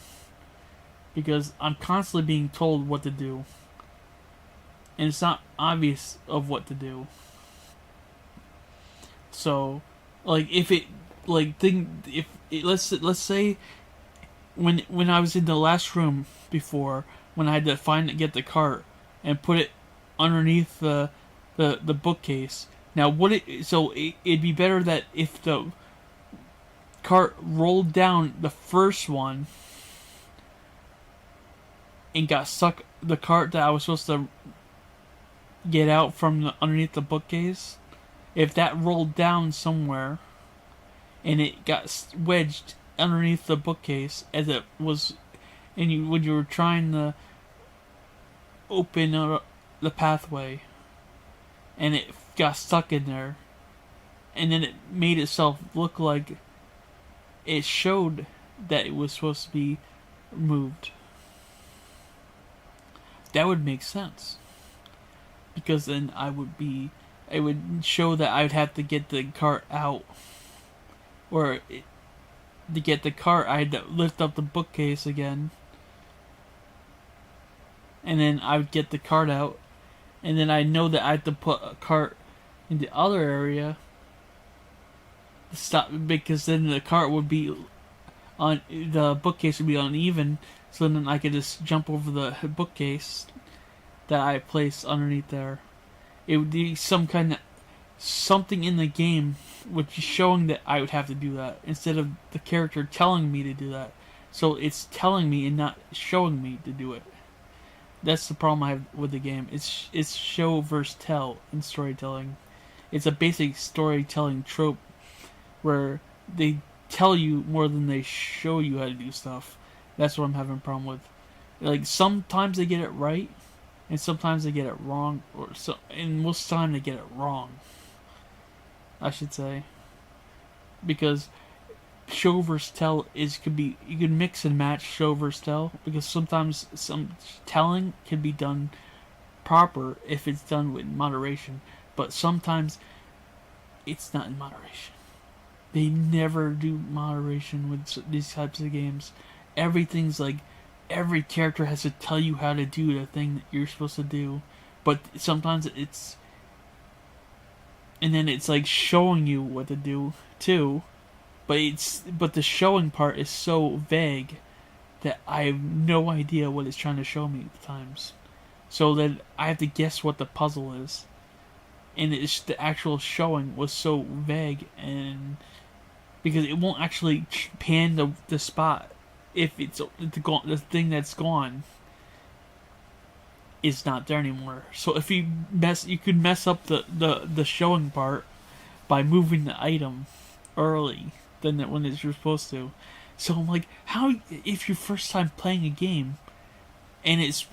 because I'm constantly being told what to do, and it's not obvious of what to do. So, like, let's say when I was in the last room before, when I had to get the cart and put it underneath the bookcase. Now, it'd be better that if the cart rolled down the first one and got stuck, the cart that I was supposed to get out from underneath the bookcase, if that rolled down somewhere and it got wedged underneath the bookcase as it was, and when you were trying to open the pathway, and it got stuck in there, and then it made itself look like it showed that it was supposed to be moved, that would make sense. Because then it would show that I would have to get the cart out. To get the cart, I had to lift up the bookcase again. And then I would get the cart out. And then I know that I had to put a cart in the other area to stop, because then the cart would be on, the bookcase would be uneven, so then I could just jump over the bookcase that I placed underneath there. It would be something in the game which is showing that I would have to do that, instead of the character telling me to do that. So it's telling me and not showing me to do it. That's the problem I have with the game. It's show versus tell in storytelling. It's a basic storytelling trope where they tell you more than they show you how to do stuff. That's what I'm having a problem with. Like, sometimes they get it right, and sometimes they get it wrong, and most of the time they get it wrong, I should say. Because show versus tell you can mix and match show versus tell, because sometimes some telling can be done proper if it's done with moderation, but sometimes it's not in moderation. They never do moderation with these types of games. Everything's like, every character has to tell you how to do the thing that you're supposed to do, but sometimes it's, and then it's like showing you what to do too, but the showing part is so vague that I have no idea what it's trying to show me at times. So that I have to guess what the puzzle is. And it's the actual showing was so vague, and because it won't actually pan the spot if it's the thing that's gone is not there anymore. So if you could mess up the showing part by moving the item early than when you're supposed to. So I'm like, how, if you're first time playing a game and it's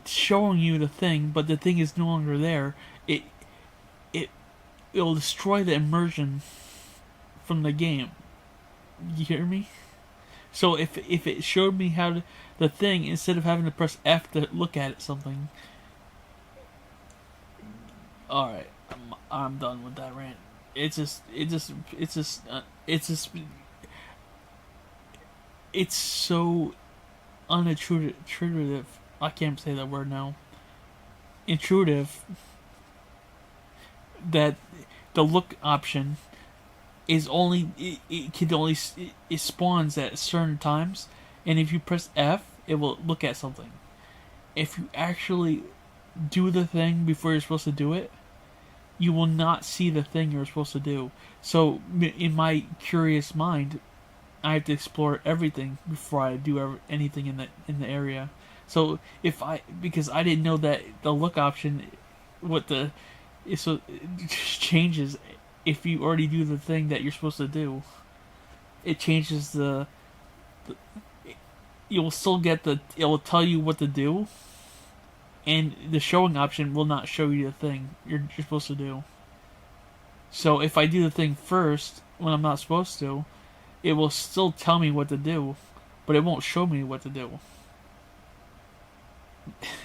showing you the thing, but the thing is no longer there, it'll destroy the immersion from the game. You hear me? So if it showed me how the thing, instead of having to press F to look at it, something. All right, I'm done with that rant. It's so unintrusive. I can't say that word now. Intrusive. That the look option is only it spawns at certain times, and if you press F, it will look at something. If you actually do the thing before you're supposed to do it, you will not see the thing you're supposed to do. So in my curious mind, I have to explore everything before I do anything in the area. So because I didn't know that the look option, so it changes if you already do the thing that you're supposed to do. It changes you'll still get it will tell you what to do, and the showing option will not show you the thing you're supposed to do. So if I do the thing first when I'm not supposed to, it will still tell me what to do, but it won't show me what to do.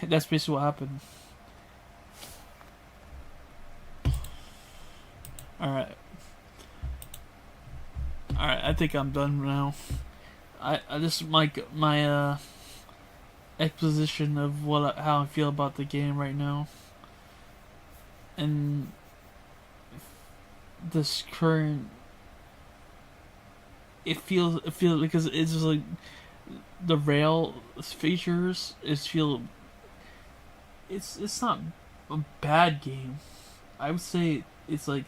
That's basically what happened. Alright, I think I'm done now. I just my exposition of how I feel about the game right now, and this current. It feels because it's just like the rail features it's not a bad game. I would say it's like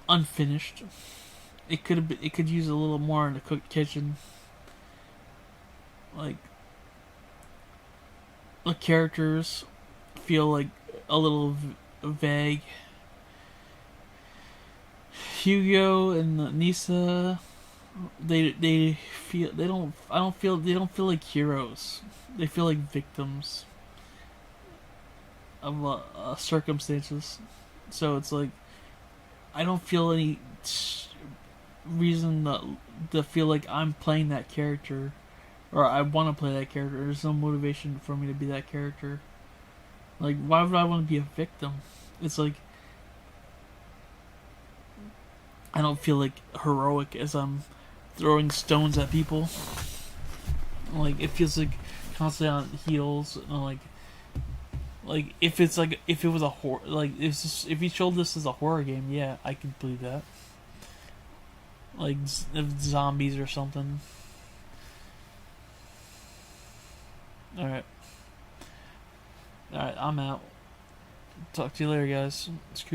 unfinished. It could use a little more in the kitchen. Like the characters feel like a little vague. Hugo and Nisa, they don't feel like heroes. They feel like victims of circumstances. So it's like I don't feel any reason to feel like I'm playing that character, or I want to play that character. There's no motivation for me to be that character. Like, why would I want to be a victim? It's like I don't feel like heroic as I'm throwing stones at people. Like, it feels like constantly on heels, and like if it was a horror, like if you showed this as a horror game, yeah, I could believe that. Like zombies or something. All right, I'm out. Talk to you later, guys. It's cool.